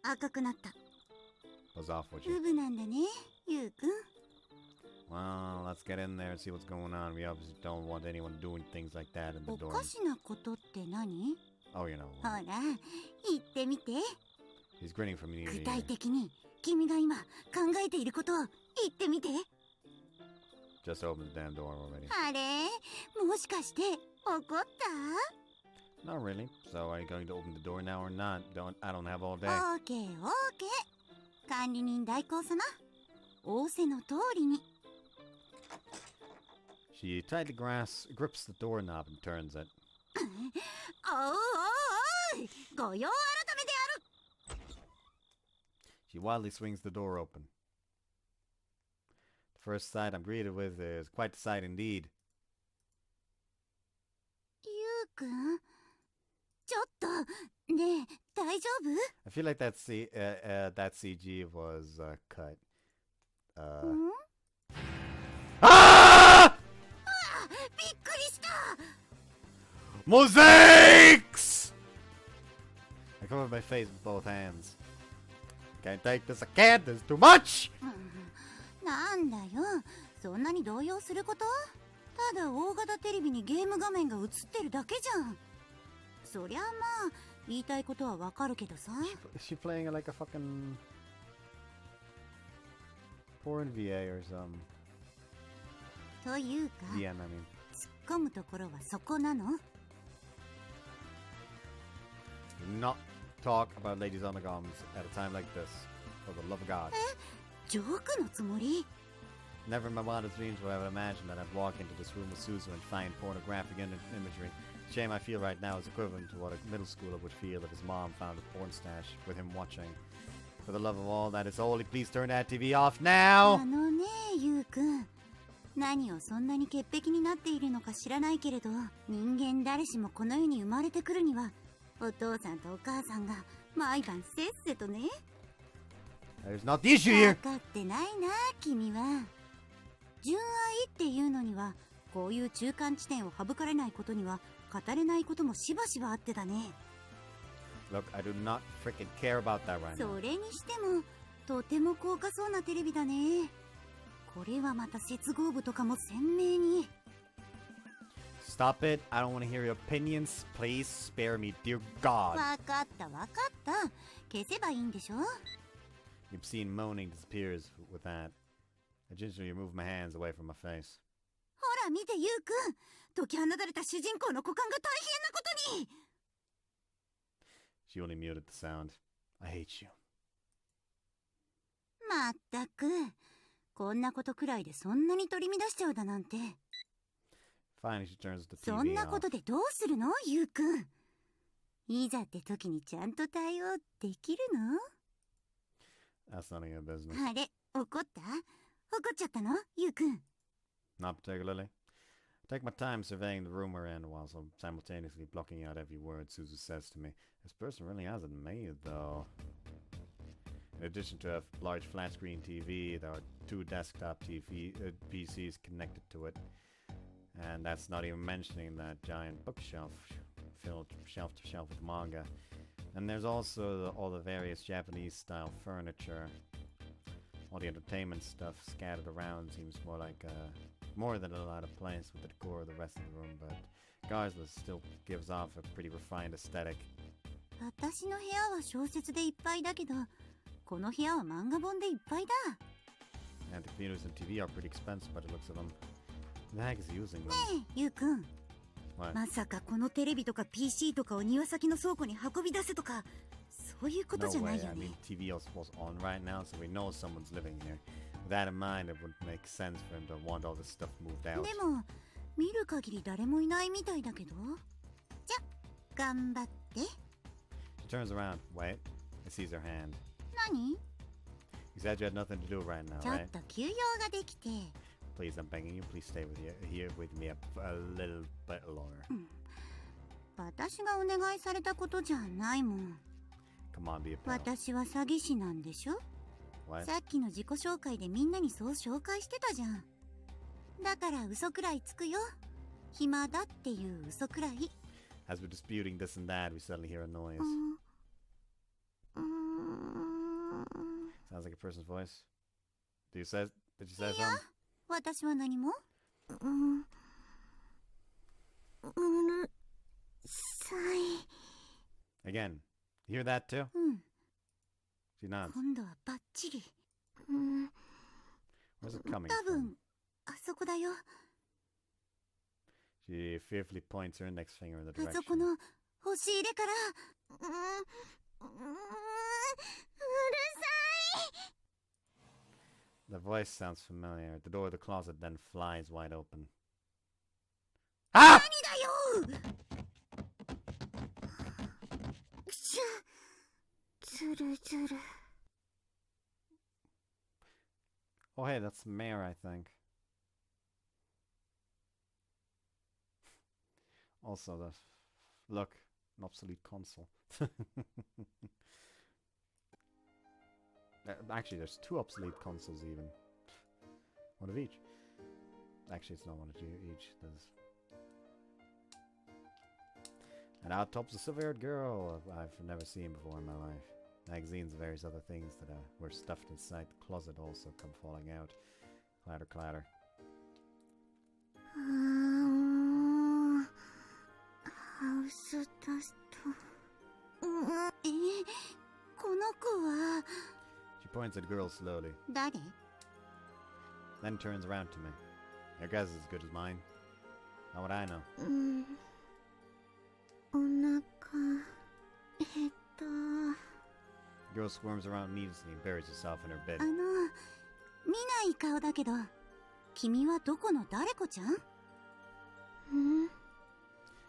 赤くなった。 Buzz off with ウ you. ブなんだね、ゆうくん。 Well, let's get in there and see what's going on. We obviously don't want anyone doing things like that in the お dorm. かしなことって何？ Oh, you know. ほら、言ってみて。 He's grinning from ear 具 to 体 ear. 的に君が今考えていることを言ってみて。 Just opened the damn door already. あれ、もしかして怒った？ Not really. So are you going to open the door now or not? I don't have all day. オーケーオーケー。管理人代行様、仰せの通りに。 She tightly grips the doorknob and turns it. おうおうおい、ご用改めである。 She wildly swings the door open. The first sight I'm greeted with is quite the sight indeed. ゆうくん、ちょっと、ねえ、大丈夫？ I feel like that CG was cut. ん？ Ah! びっくりした。 Mosaics! I cover my face with both hands. Can't take this again. There's too much. なんだよ、そんなに動揺すること？ただ大型テレビにゲーム画面が映ってるだけじゃん。そりゃまあ言いたいことはわかるけどさ。 Is she playing like a fucking porn VA or some? というか、 DM, I mean. 突っ込むところはそこなの？ Do not talk about ladies on the gums at a time like this. For the love of God. ジョークのつもり？ Never in my wildest dreams would I have imagined that I'd walk into this room with Suzu and find pornographic imagery. The shame I feel right now is equivalent to what a middle schooler would feel if his mom found a porn stash with him watching. For the love of all that is holy, please turn that TV off あ now! のね、ゆうくん。何をそんなに潔癖になっているのか知らないけれど、人間誰しもこの世に生まれてくるには、お父さんとお母さんが毎晩せっせとね。 There's not the issue 分 here! かってないな、君は。純愛っていうのには、こういう中間地点を省かれないことには、語れないこともしばしばあってだね。 Look, I do not freaking care about that right now. それにしても、とても高価そうなテレビだね。これはまた接合部とかも鮮明に。 Stop it. I don't want to hear your opinions. Please spare me, dear God. わかったわかった。消せばいいんでしょ？ You've seen moaning disappears with that. I gingerly remove my hands away from my face. ほら見てゆうくん。解き放たれた主人公の股間が大変なことに。 She only muted the sound. I hate you. まったく。こんなことくらいでそんなに取り乱しちゃうだなんて。 Finally, she turns the そん TV なこ off. とでどうするのゆうくん。いざって時にちゃんと対応できるの？ That's none of your business. あれ、怒った？怒っちゃったのゆうくん。 Not particularly. I take my time surveying the room we're in while simultaneously blocking out every word Suzu says to me. This person really has it made, though. In addition to a large flat-screen TV, there are 2 desktop PCs connected to it. And that's not even mentioning that giant bookshelf filled shelf to shelf with manga. And there's also all the various Japanese-style furniture. All the entertainment stuff scattered around seems more than a lot of place with the decor of the rest of the room, but regardless, still gives off a pretty refined aesthetic. 私の部屋は小説でいっぱいだけど、この部屋は漫画本でいっぱいだ。 And the computers and TV are pretty expensive by the looks of them. Who the heck is using them? ねえ、ゆうくん。What? まさかこのテレビとか PC とかを庭先の倉庫に運び出せとか、そういうこと No じゃない way. よ I ね。 mean, TV is supposed on right now, so we know someone's living here. With that in mind, it wouldn't make sense for him to want all this stuff moved out. でも見る限り誰もいないみたいだけど。じゃ、頑張って。 She turns around. Wait. And sees her hand. 何？ You said you had nothing to do right now, ちょっ right? と休養ができて。 Please, I'm begging you. Please stay with you here with me a little bit longer. 私がお願いされたことじゃないもん。 Come on, be a pal. 私は詐欺師なんでしょ？ What? さっきの自己紹介でみんなにそう紹介してたじゃん。だから嘘くらいつくよ。暇だっていう嘘くらい。 As we're disputing this and that, we suddenly hear a noise. Sounds like a person's voice. Did you say something? 私は何も？うるさい。 Again. You hear that too? うん。 She nods. 今度はバッチリ。 Where's it coming 多 from? 分あそこだよ。 She fearfully points her index finger in the あそ direction. この押し入れから。うるさい。 The voice sounds familiar. The door of the closet then flies wide open. Ah! 何だよ。ずるずる。 Oh, hey, that's Mare, I think. Also, look, an obsolete console. Actually, there's 2 obsolete consoles even. One of each. Actually, it's not one of each. There's... And out tops a silver-haired girl I've never seen before in my life. Magazines and various other things that were stuffed inside the closet also come falling out. Clatter, clatter. ハウスダスト。この子は She points at the girl slowly, 誰？ then turns around to me. Your guess is as good as mine. How would I know? お腹。The girl squirms around needlessly and buries herself in her bed. 見ない顔だけど、君はどこの誰子ちゃん？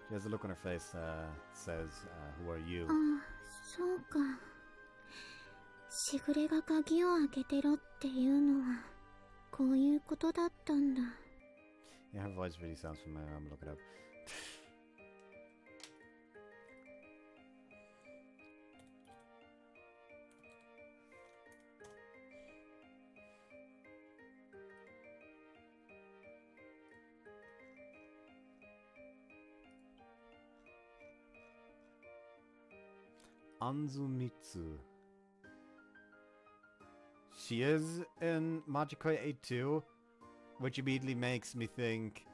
She has a look on her face, says, who are you? あ、そうか。しぐれが鍵を開けてろっていうのは、こういうことだったんだ。 Yeah, her voice really sounds familiar. I'm gonna look it up. Anzumitsu. She is in Majikoi 8-2, which immediately makes me think,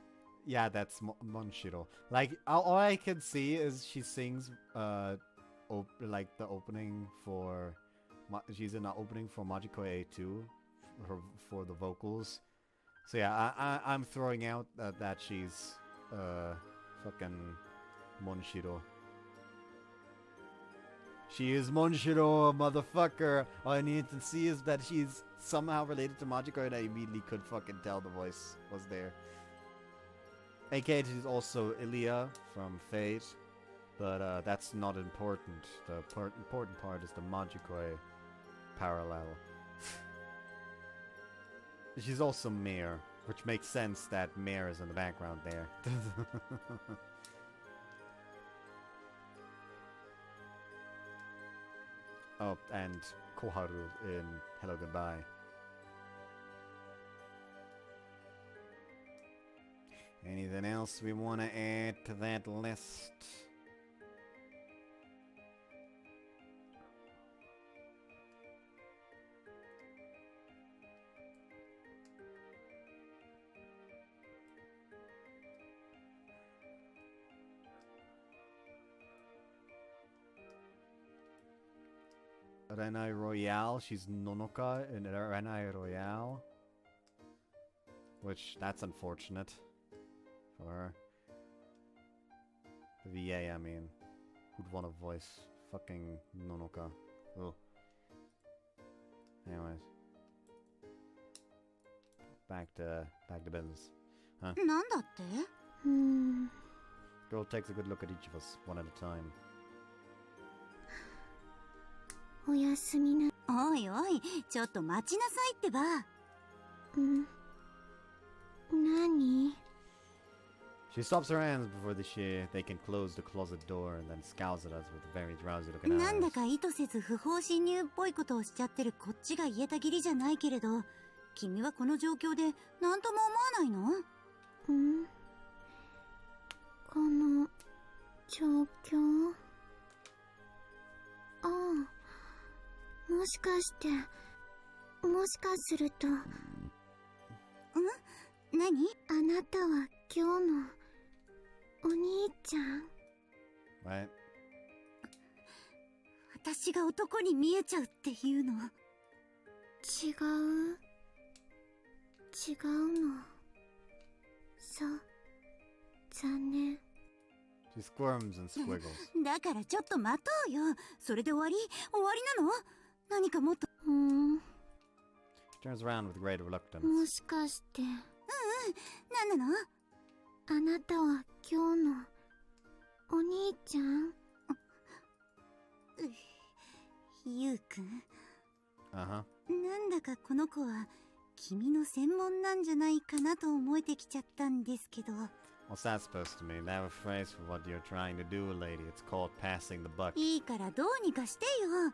yeah, that's Monshiro. Like, all I can see is she sings, like, the opening for... she's in the opening for Majikoi 8-2 for the vocals. So yeah, I'm throwing out that she's, fucking Monshiro. She is Monshiro, motherfucker. All I need to see is that she's somehow related to Majiko, and I immediately could fucking tell the voice was there. AKA she's also Ilya from Fate, but that's not important. The important part is the Majikoi parallel. She's also Mare, which makes sense that Mare is in the background there. Oh, and Koharu in Hello Goodbye. Anything else we want to add to that list? Renai Royale, she's Nonoka in Renai Royale. Which, that's unfortunate for her. The VA, I mean. Who'd want to voice fucking Nonoka? Oh. Anyways. Back to business. Huh? なんだって？ Girl takes a good look at each of us, one at a time. おやすみな。おいおい、ちょっと待ちなさいってば。何？ She stops her hands before they can close the closet door and then scowls at us with very drowsy looking なんだ eyes. か意図せず不法侵入っぽいことをしちゃってるこっちが言えたぎりじゃないけれど、君はこの状況で何とも思わないの？この状況？ああ、もしかすると。何？あなたは今日のお兄ちゃん？ Right? 私が男に見えちゃうっていうの？違うの。そう、残念。 She squirms and squiggles. だからちょっと待とうよ。それで終わりなの？何かもっと。She turns around with great reluctance. もしかして。何なの？あなたは今日のお兄ちゃん？ゆうくん。Uh-huh. なんだかこの子は君の専門なんじゃないかなと思えてきちゃったんですけど。What's that supposed to mean? They have a phrase for what you're trying to do, lady. It's called passing the buck. いいからどうにかしてよ。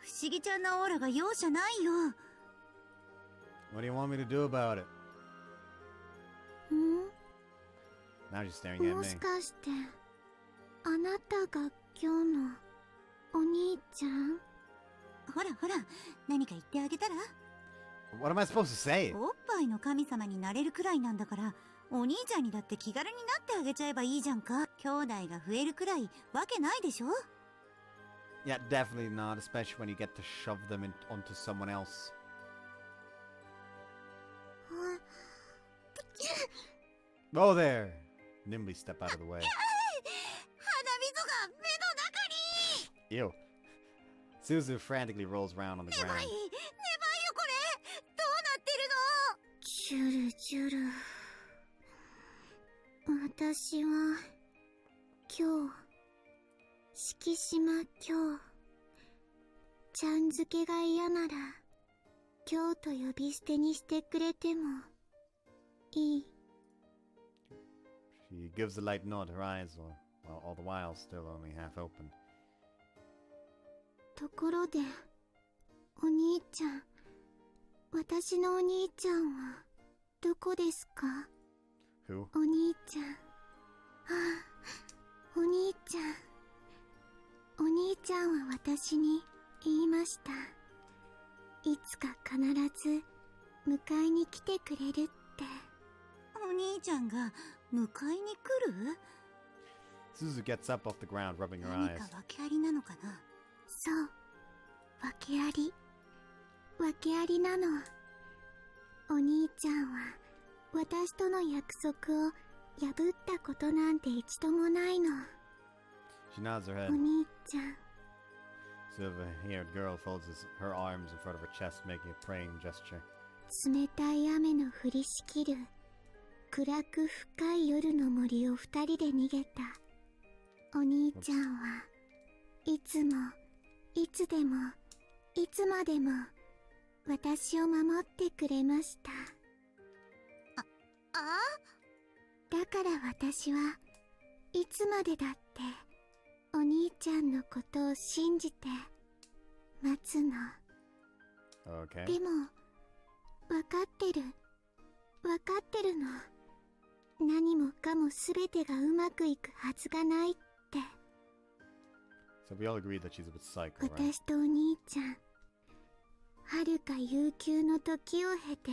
不思議ちゃんなオーラが容赦ないよ。What do you want me to do about it? Now she's staring at も me. しかしてあなたが今日のお兄ちゃん？ほらほら、何か言ってあげたら？ What am I supposed to say? おっぱいの神様になれるくらいなんだから、お兄ちゃんにだって気軽になってあげちゃえばいいじゃんか。兄弟が増えるくらいわけないでしょ？ Yeah, definitely not, especially when you get to shove them onto someone else. Oh there! Nimbly step out of the way. 鼻水が目の中に！ Ew. Suzu frantically rolls around on the やば ground. いよこれ。どうなってるの？ジュルジュル。私は今日敷島今日ちゃん付けが嫌なら今日と呼び捨てにしてくれてもいい。 She gives a light nod, her eyes all the while still only half open. ところでお兄ちゃん、私のお兄ちゃんはどこですか？ Who? お兄ちゃん。ああ、お兄ちゃん。お兄ちゃんは私に言いました。いつか必ず迎えに来てくれるって。お兄ちゃんが迎えに来る？ Suzu gets up off the ground, rubbing her 何 eyes. か訳ありなのかな？そう、訳あり。訳ありなの。お兄ちゃんは私との約束を破ったことなんて一度もないの。 She nods her お head. 兄ちゃん。 Silver-haired girl folds her arms in front of her chest, making a praying gesture. 冷たい雨の降りしきる暗く深い夜の森を二人で逃げた。お兄ちゃんはいつもいつでもいつまでも私を守ってくれました。だから私はいつまでだってお兄ちゃんのことを信じて待つの。 Okay. でも分かってるの。何もかも全てがうまくいくはずがないって。 So we all agree that she's a bit psycho, right? 私とお兄ちゃん遥か悠久の時を経て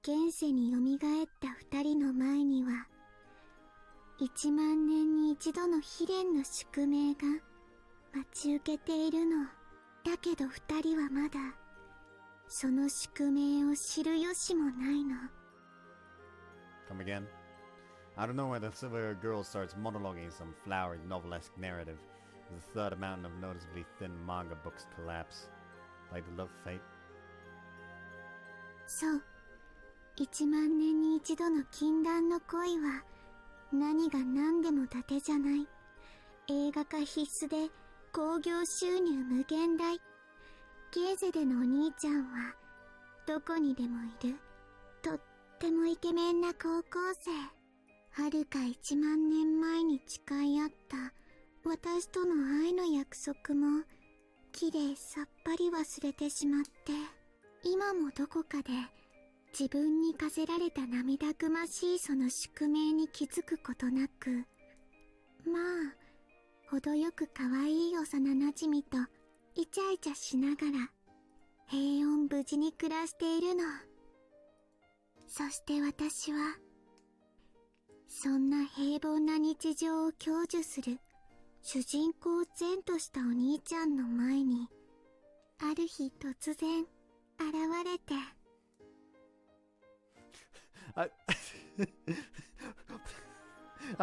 現世によみがえった二人の前には1万年に一度の悲恋の宿命が待ち受けているの。だけど二人はまだその宿命を知る由もないの。 Come again? Out of nowhere, the silver girl starts monologuing some flowery novelesque narrative. As the third mountain of noticeably thin manga books collapse. Like the love fate. そう。1万年に一度の禁断の恋は、何が何でも伊達じゃない。映画化必須で、興行収入無限大。現世でのお兄ちゃんは、どこにでもいる。とってもイケメンな高校生。はるか1万年前に誓い合った私との愛の約束もきれいさっぱり忘れてしまって、今もどこかで自分に課せられた涙ぐましいその宿命に気づくことなく、まあ程よく可愛い幼なじみとイチャイチャしながら平穏無事に暮らしているの。そして私はそんな平凡な日常を享受する主人公然としたお兄ちゃんの前に、ある日突然現れて。I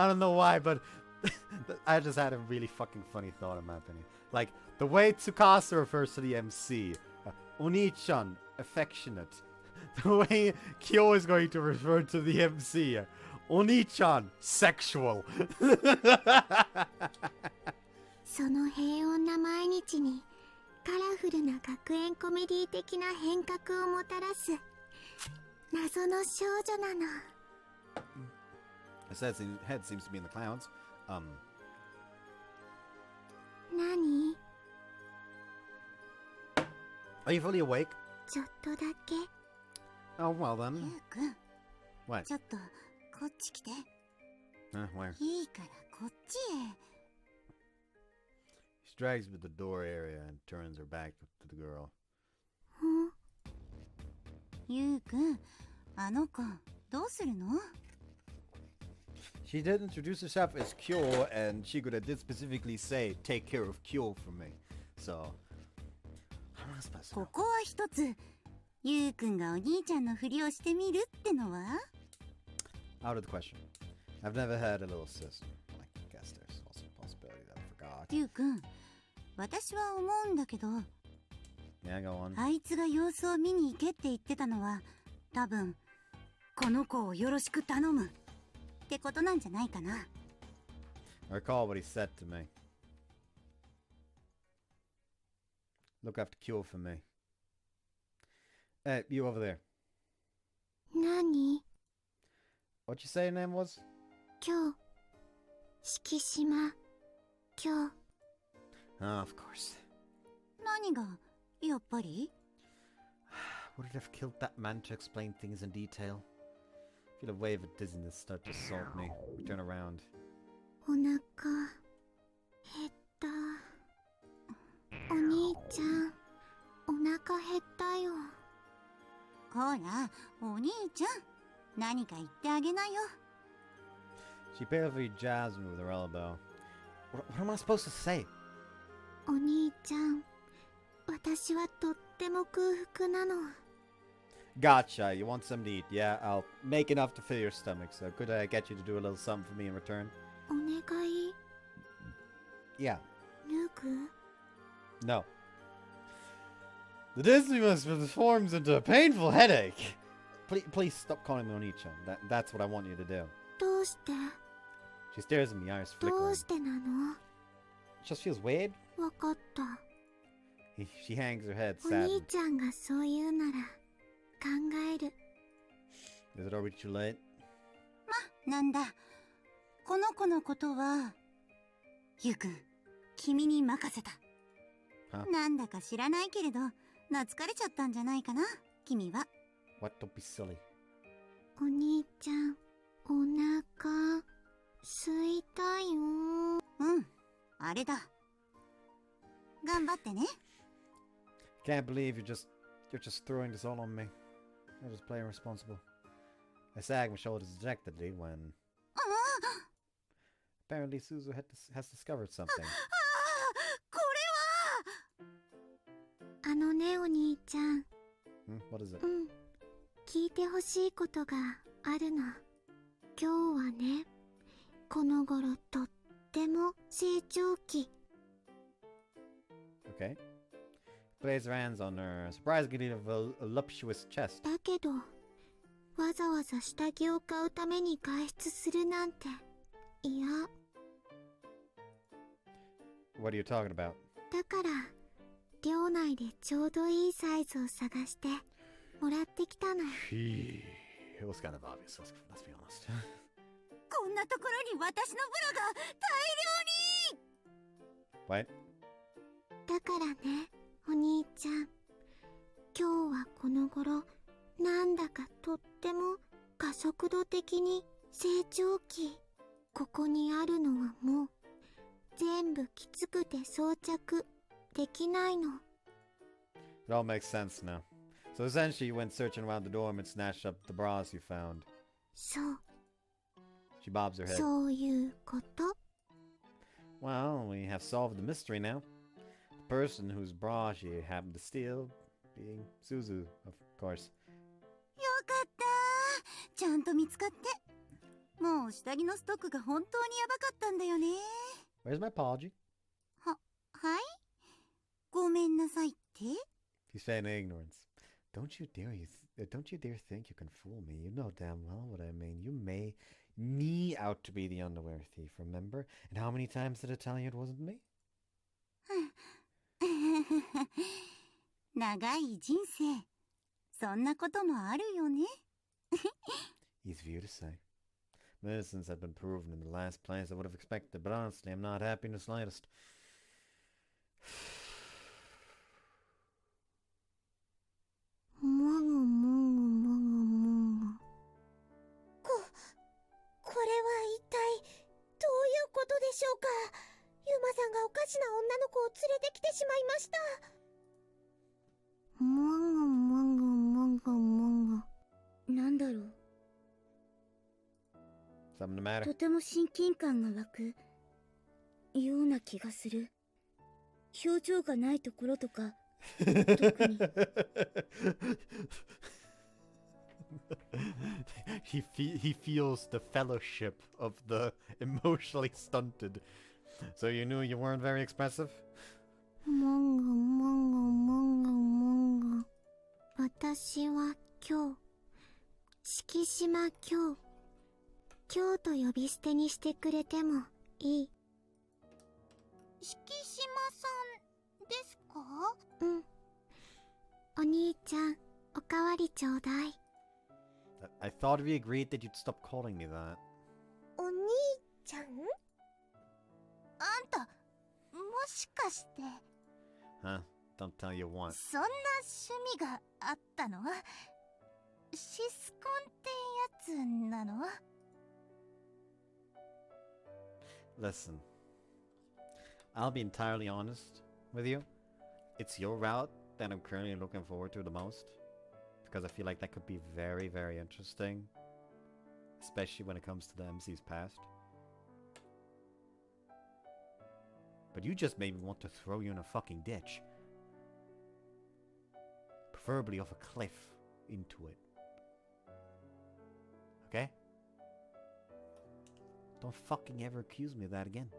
don't know why, but I just had a really fucking funny thought in my opinion. Like, the way Tsukasa refers to the MC, Oni-chan, affectionate. The way Kyo is going to refer to the MC, Oni-chan, sexual. その平穏な毎日にカラフルな学園コメディ的な変革をもたらす謎の少女なの。His head seems to be in the clouds. 何？ Are you fully awake? ちょっとだけ。Oh, well then. ゆうくん、 What? ちょっとこっち来て。Where? いいからこっちへ。She drags me to the door area and turns her back to the girl. ゆうくん、あの子どうするの？ She did introduce herself as Kyo, and she could did specifically say, take care of Kyo for me. So, how am I supposed to こ know? こは一つ、ゆうくんがお兄ちゃんのふりをしてみるってのは？ Out of the question. I've never had a little sister. I guess there's also a possibility that I forgot. ゆうくん、私は思うんだけど、 Yeah, go on. あいつが様子を見に行けって言ってたのは、多分この子をよろしく頼むってことなんじゃないかな。 I recall what he said to me. Look after Kyo for me. Hey, you over there. 何？ What'd you say your name was? 今日敷島今日。 Ah, of course. 何がやっぱり？ Would it have killed that man to explain things in detail? I feel a wave of dizziness start to assault me. We turn around. お腹減った。お兄ちゃん、お腹減ったよ。ほら、お兄ちゃん、何か言ってあげなよ。 She painfully jabs me with her elbow. What am I supposed to say? お兄ちゃん、私はとっても空腹なの。 Gotcha. You want something to eat? Yeah, I'll make enough to fill your stomach. So could I get you to do a little something for me in return? お願い。 Yeah. 脱ぐ？ No. The dizziness transforms into a painful headache. Please stop calling me Oni-chan. That's what I want you to do. どうして？ She stares at me, eyes ど flickering. うしてなの？ Just feels weird. わかった。 She hangs her head お sadly. 兄ちゃんがそう言うなら考える。 Is it already too late? なんだ、この子のことは、ゆうくん、君に任せた。は？なんだか知らないけれど、懐かれちゃったんじゃないかな、君は。 What? Don't be silly. お兄ちゃん、お腹空いたよ。うん、あれだ。頑張ってね。 Can't believe you're just throwing this all on me. You're just playing responsible. I sag my shoulders dejectedly when apparently Suzu has discovered something. これは。あのね、お兄ちゃん。What is it? うん、聞いてほしいことがあるの。今日はね、この頃とっても成長期。 Okay. Plays her hands on her surprisingly voluptuous chest. だけど、わざわざ下着を買うために外出するなんて嫌。 What are you talking about? だから寮内でちょうどいいサイズを探してもらってきたの。 It was kind of obvious, let's be honest. こんなところに私のブラが大量に。 What? だからね、お兄ちゃん、今日はこの頃なんだかとっても加速度的に成長期。ここにあるのはもう全部きつくて装着できないの。 It all makes sense now. So essentially you went searching around the dorm and snatched up the bras you found. そう、 She bobs her head. そういうこと。 Well, we have solved the mystery now. The person whose bra she happened to steal being Suzu, of course. よかった。ちゃんと見つかって。もう下着のストックが本当にヤバかったんだよね。 Where's my apology? はい、ごめんなさいって。 He's feigning ignorance. Don't you dare think you can fool me. You know damn well what I mean. You made me out to be the underwear thief, remember? And how many times did I tell you it wasn't me? 長い人生、そんなこともあるよね。 Easy for you to say. Medicines had been proven in the last place I would have expected, but honestly, I'm not happy in the slightest. もぐもぐもぐもぐ。これは一体どういうことでしょうか。ユマさんがおかしな女の子を連れてきてしまいました。もぐもぐもぐもぐ。なんだろう。 Something the matter? とても親近感が湧くような気がする。表情がないところとか特に。he feels the fellowship of the emotionally stunted. So you knew you weren't very expressive? もぐもぐもぐもぐ。私は今日、敷島今日と呼び捨てにしてくれてもいい。敷島さんですか？うん。お兄ちゃん、おかわりちょうだい。I thought we agreed that you'd stop calling me that. お兄ちゃん？あんた、もしかして。 Huh? Don't tell you once. そんな趣味があったの？シスコンってやつなの？ Listen, I'll be entirely honest with you. It's your route that I'm currently looking forward to the most. Because I feel like that could be very, very interesting. Especially when it comes to the MC's past. But you just made me want to throw you in a fucking ditch. Preferably off a cliff into it. Okay? Don't fucking ever accuse me of that again.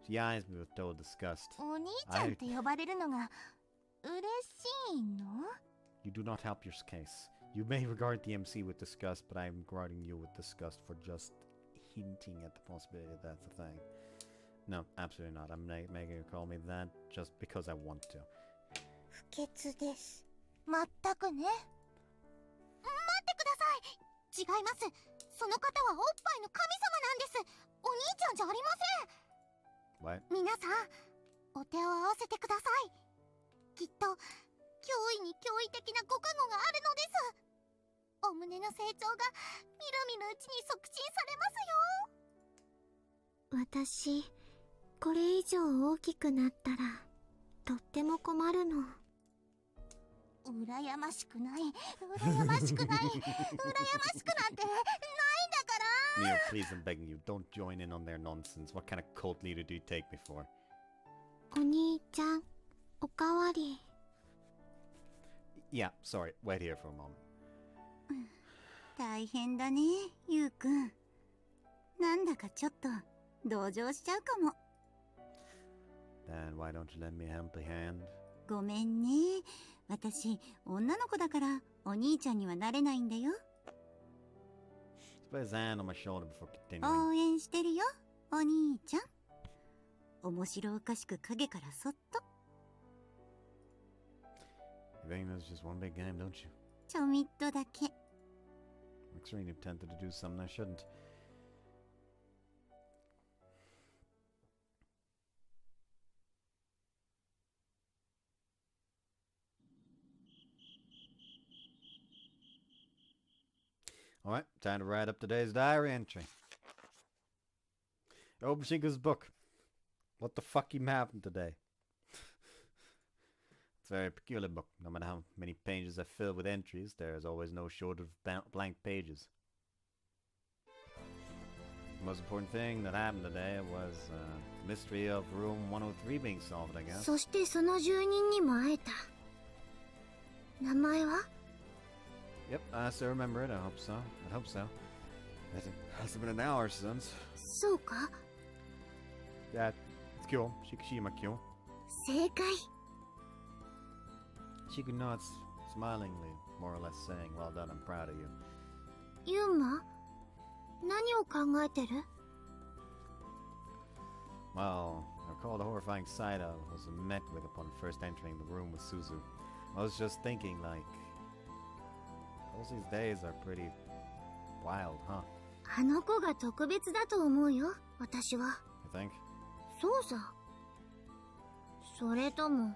She eyes me with total disgust. お兄ちゃんって呼ばれるのが嬉しいの？ You do not help your case. You may regard the MC with disgust, but I am regarding you with disgust for just hinting at the possibility that that's a thing. No, absolutely not. I'm making you call me that just because I want to. 不潔です。まったくね。待ってください。違います。その方はおっぱいの神様なんです。お兄ちゃんじゃありません。 What? 皆さん、お手を合わせてください。きっと驚異に驚異的なご加護があるのです。お胸の成長がみるみるうちに促進されますよ。私、これ以上大きくなったらとっても困るの。羨ましくない、羨ましくない、羨ましくなんてないんだから。 Neil, please, I'm begging you, don't join in on their nonsense. What kind of cult leader do you take me for? お兄ちゃん、おかわり。 Yeah, sorry, wait here for a moment. 大変だね、ゆうくん。なんだかちょっと同情しちゃうかも。Then why don't you lend me a helping hand? ごめんね。私、女の子だからお兄ちゃんにはなれないんだよ。Just put his hand on my shoulder before continuing. 応援してるよ、お兄ちゃん。面白おかしく影からそっと。You think this is just one big game, don't you? ちょみっとだけ。I'm extremely tempted to do something I shouldn't. Alright, time to write up today's diary entry. Open Shinka's book. What the fuck even happened today? It's a very peculiar book. No matter how many pages I fill with entries, there is always no shortage of blank pages. The most important thing that happened today was the mystery of room 103 being solved, I guess. そしてその住人にも会えた。名前は？ Yep, I still remember it. I hope so. I hope so. It hasn't been an hour since. そうか？ Yeah, it's Kyo. Shikishima Kyo. 正解。 Shiku nods smilingly, more or less saying, "Well done, I'm proud of you." ユンマ？何を考えてる？ Well, I recall the horrifying sight I was met with upon first entering the room with Suzu. I was just thinking, like, those these days are pretty wild, huh? あの子が特別だと思うよ、私は。 You think? そうさ。それとも、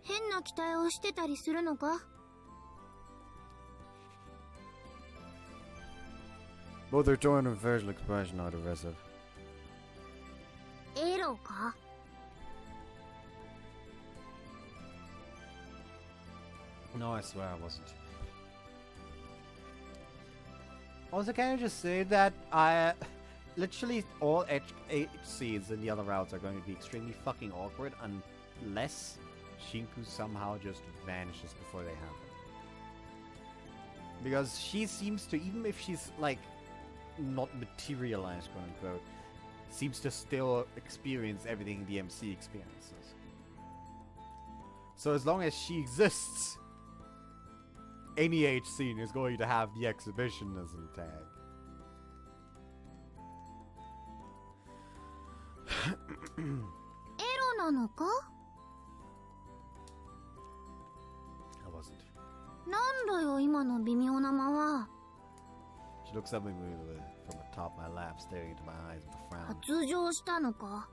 変な期待をしてたりするのか？ Both their tone and facial expression are aggressive. エロか？ No, I swear I wasn't. Also, can I just say that literally all eight scenes in the other routes are going to be extremely fucking awkward unless Shinku somehow just vanishes before they happen. Because she seems to, even if she's like not materialized, quote unquote, seems to still experience everything the MC experiences. So as long as she exists, any H scene is going to have the exhibitionism tag. エロなのか？ I wasn't. なんだよ、今の微妙な間は。 She looks up at me from atop my lap, staring into my eyes with a frown. 発情したのか？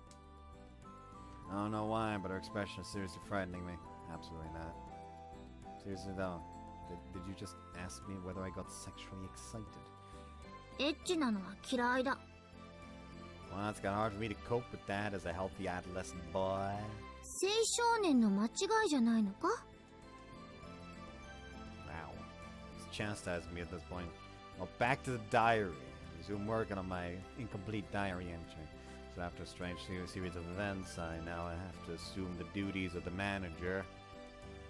I don't know why, but her expression is seriously frightening me. Absolutely not. Seriously though, did you just ask me whether I got sexually excited? エッチなのは嫌いだ。 Well, it's got hard for me to cope with that as a healthy adolescent boy. 青少年の間違いじゃないのか？ Wow. He's chastising me at this point. Well, back to the diary. I resume working on my incomplete diary entry. So after a strange series of events, I now have to assume the duties of the manager.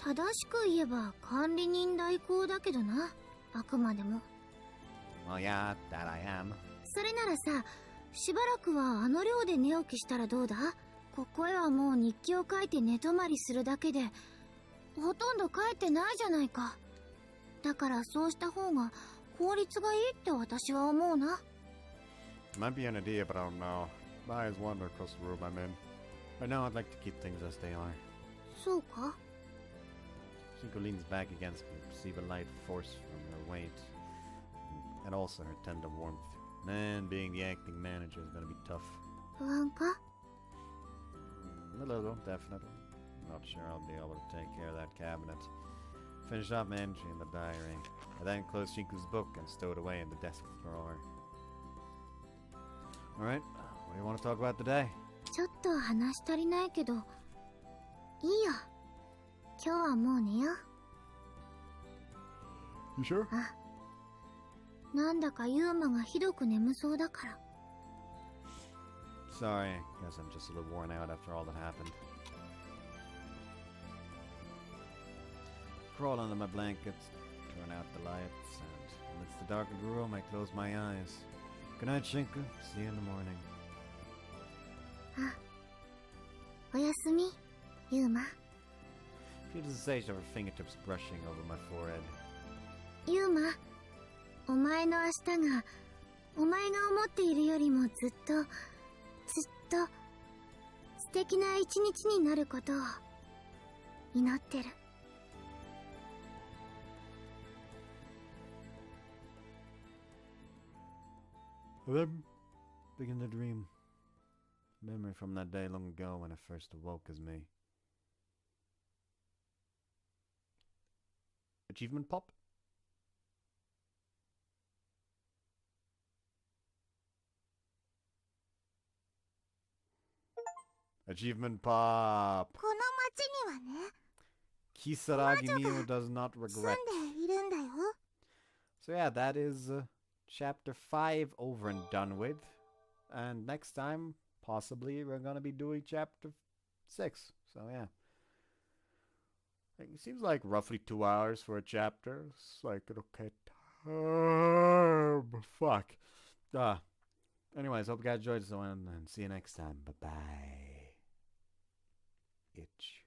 正しく言えば管理人代行だけどな。あくまでも。 Well, yeah, that I am. それならさ、しばらくはあの寮で寝起きしたらどうだ？ここへはもう日記を書いて寝泊まりするだけで、ほとんど帰ってないじゃないか。だからそうした方が効率がいいって私は思うな。 Might be an idea, but I don't know. My eyes wander across the room I'm in. Right now, I'd like to keep things as they are. そうか？ Shinko leans back against me, perceive a light force from her weight, and also her tender warmth. Man, being the acting manager is gonna be tough. 不安か？ A little, definitely. Not sure I'll be able to take care of that cabinet. Finish off my entry in the diary. I then closed Shinku's book and stowed away in the desk drawer. Alright, what do you want to talk about today? ちょっと話し足りないけど、いいよ。今日はもう寝よう。 You sure? あ、なんだかユーマがひどく眠そうだから。 Sorry, guess I'm just a little worn out after all that happened. Crawl under my blankets, turn out the lights, and amidst the darkened room, I close my eyes. Good night, Shinku. See you in the morning. あ、おやすみ、ユーマ。 Feel the sensation of her fingertips brushing over my forehead. ユーマ、お前の明日が、お前が思っているよりもずっと、ずっと、素敵な一日になることを、祈ってる。Then begin the dream. A memory from that day long ago when I first awoke as me. Achievement pop? Achievement pop! この町にはね、 Kisaragi Mio does not 住ん regret. でいるんだよ。 So yeah, that is chapter 5 over and done with. And next time, possibly, we're gonna be doing chapter 6. So yeah. It seems like roughly 2 hours for a chapter. It's like, okay, fuck. Anyways, hope you guys enjoyed this one, and see you next time. Bye-bye. Itch.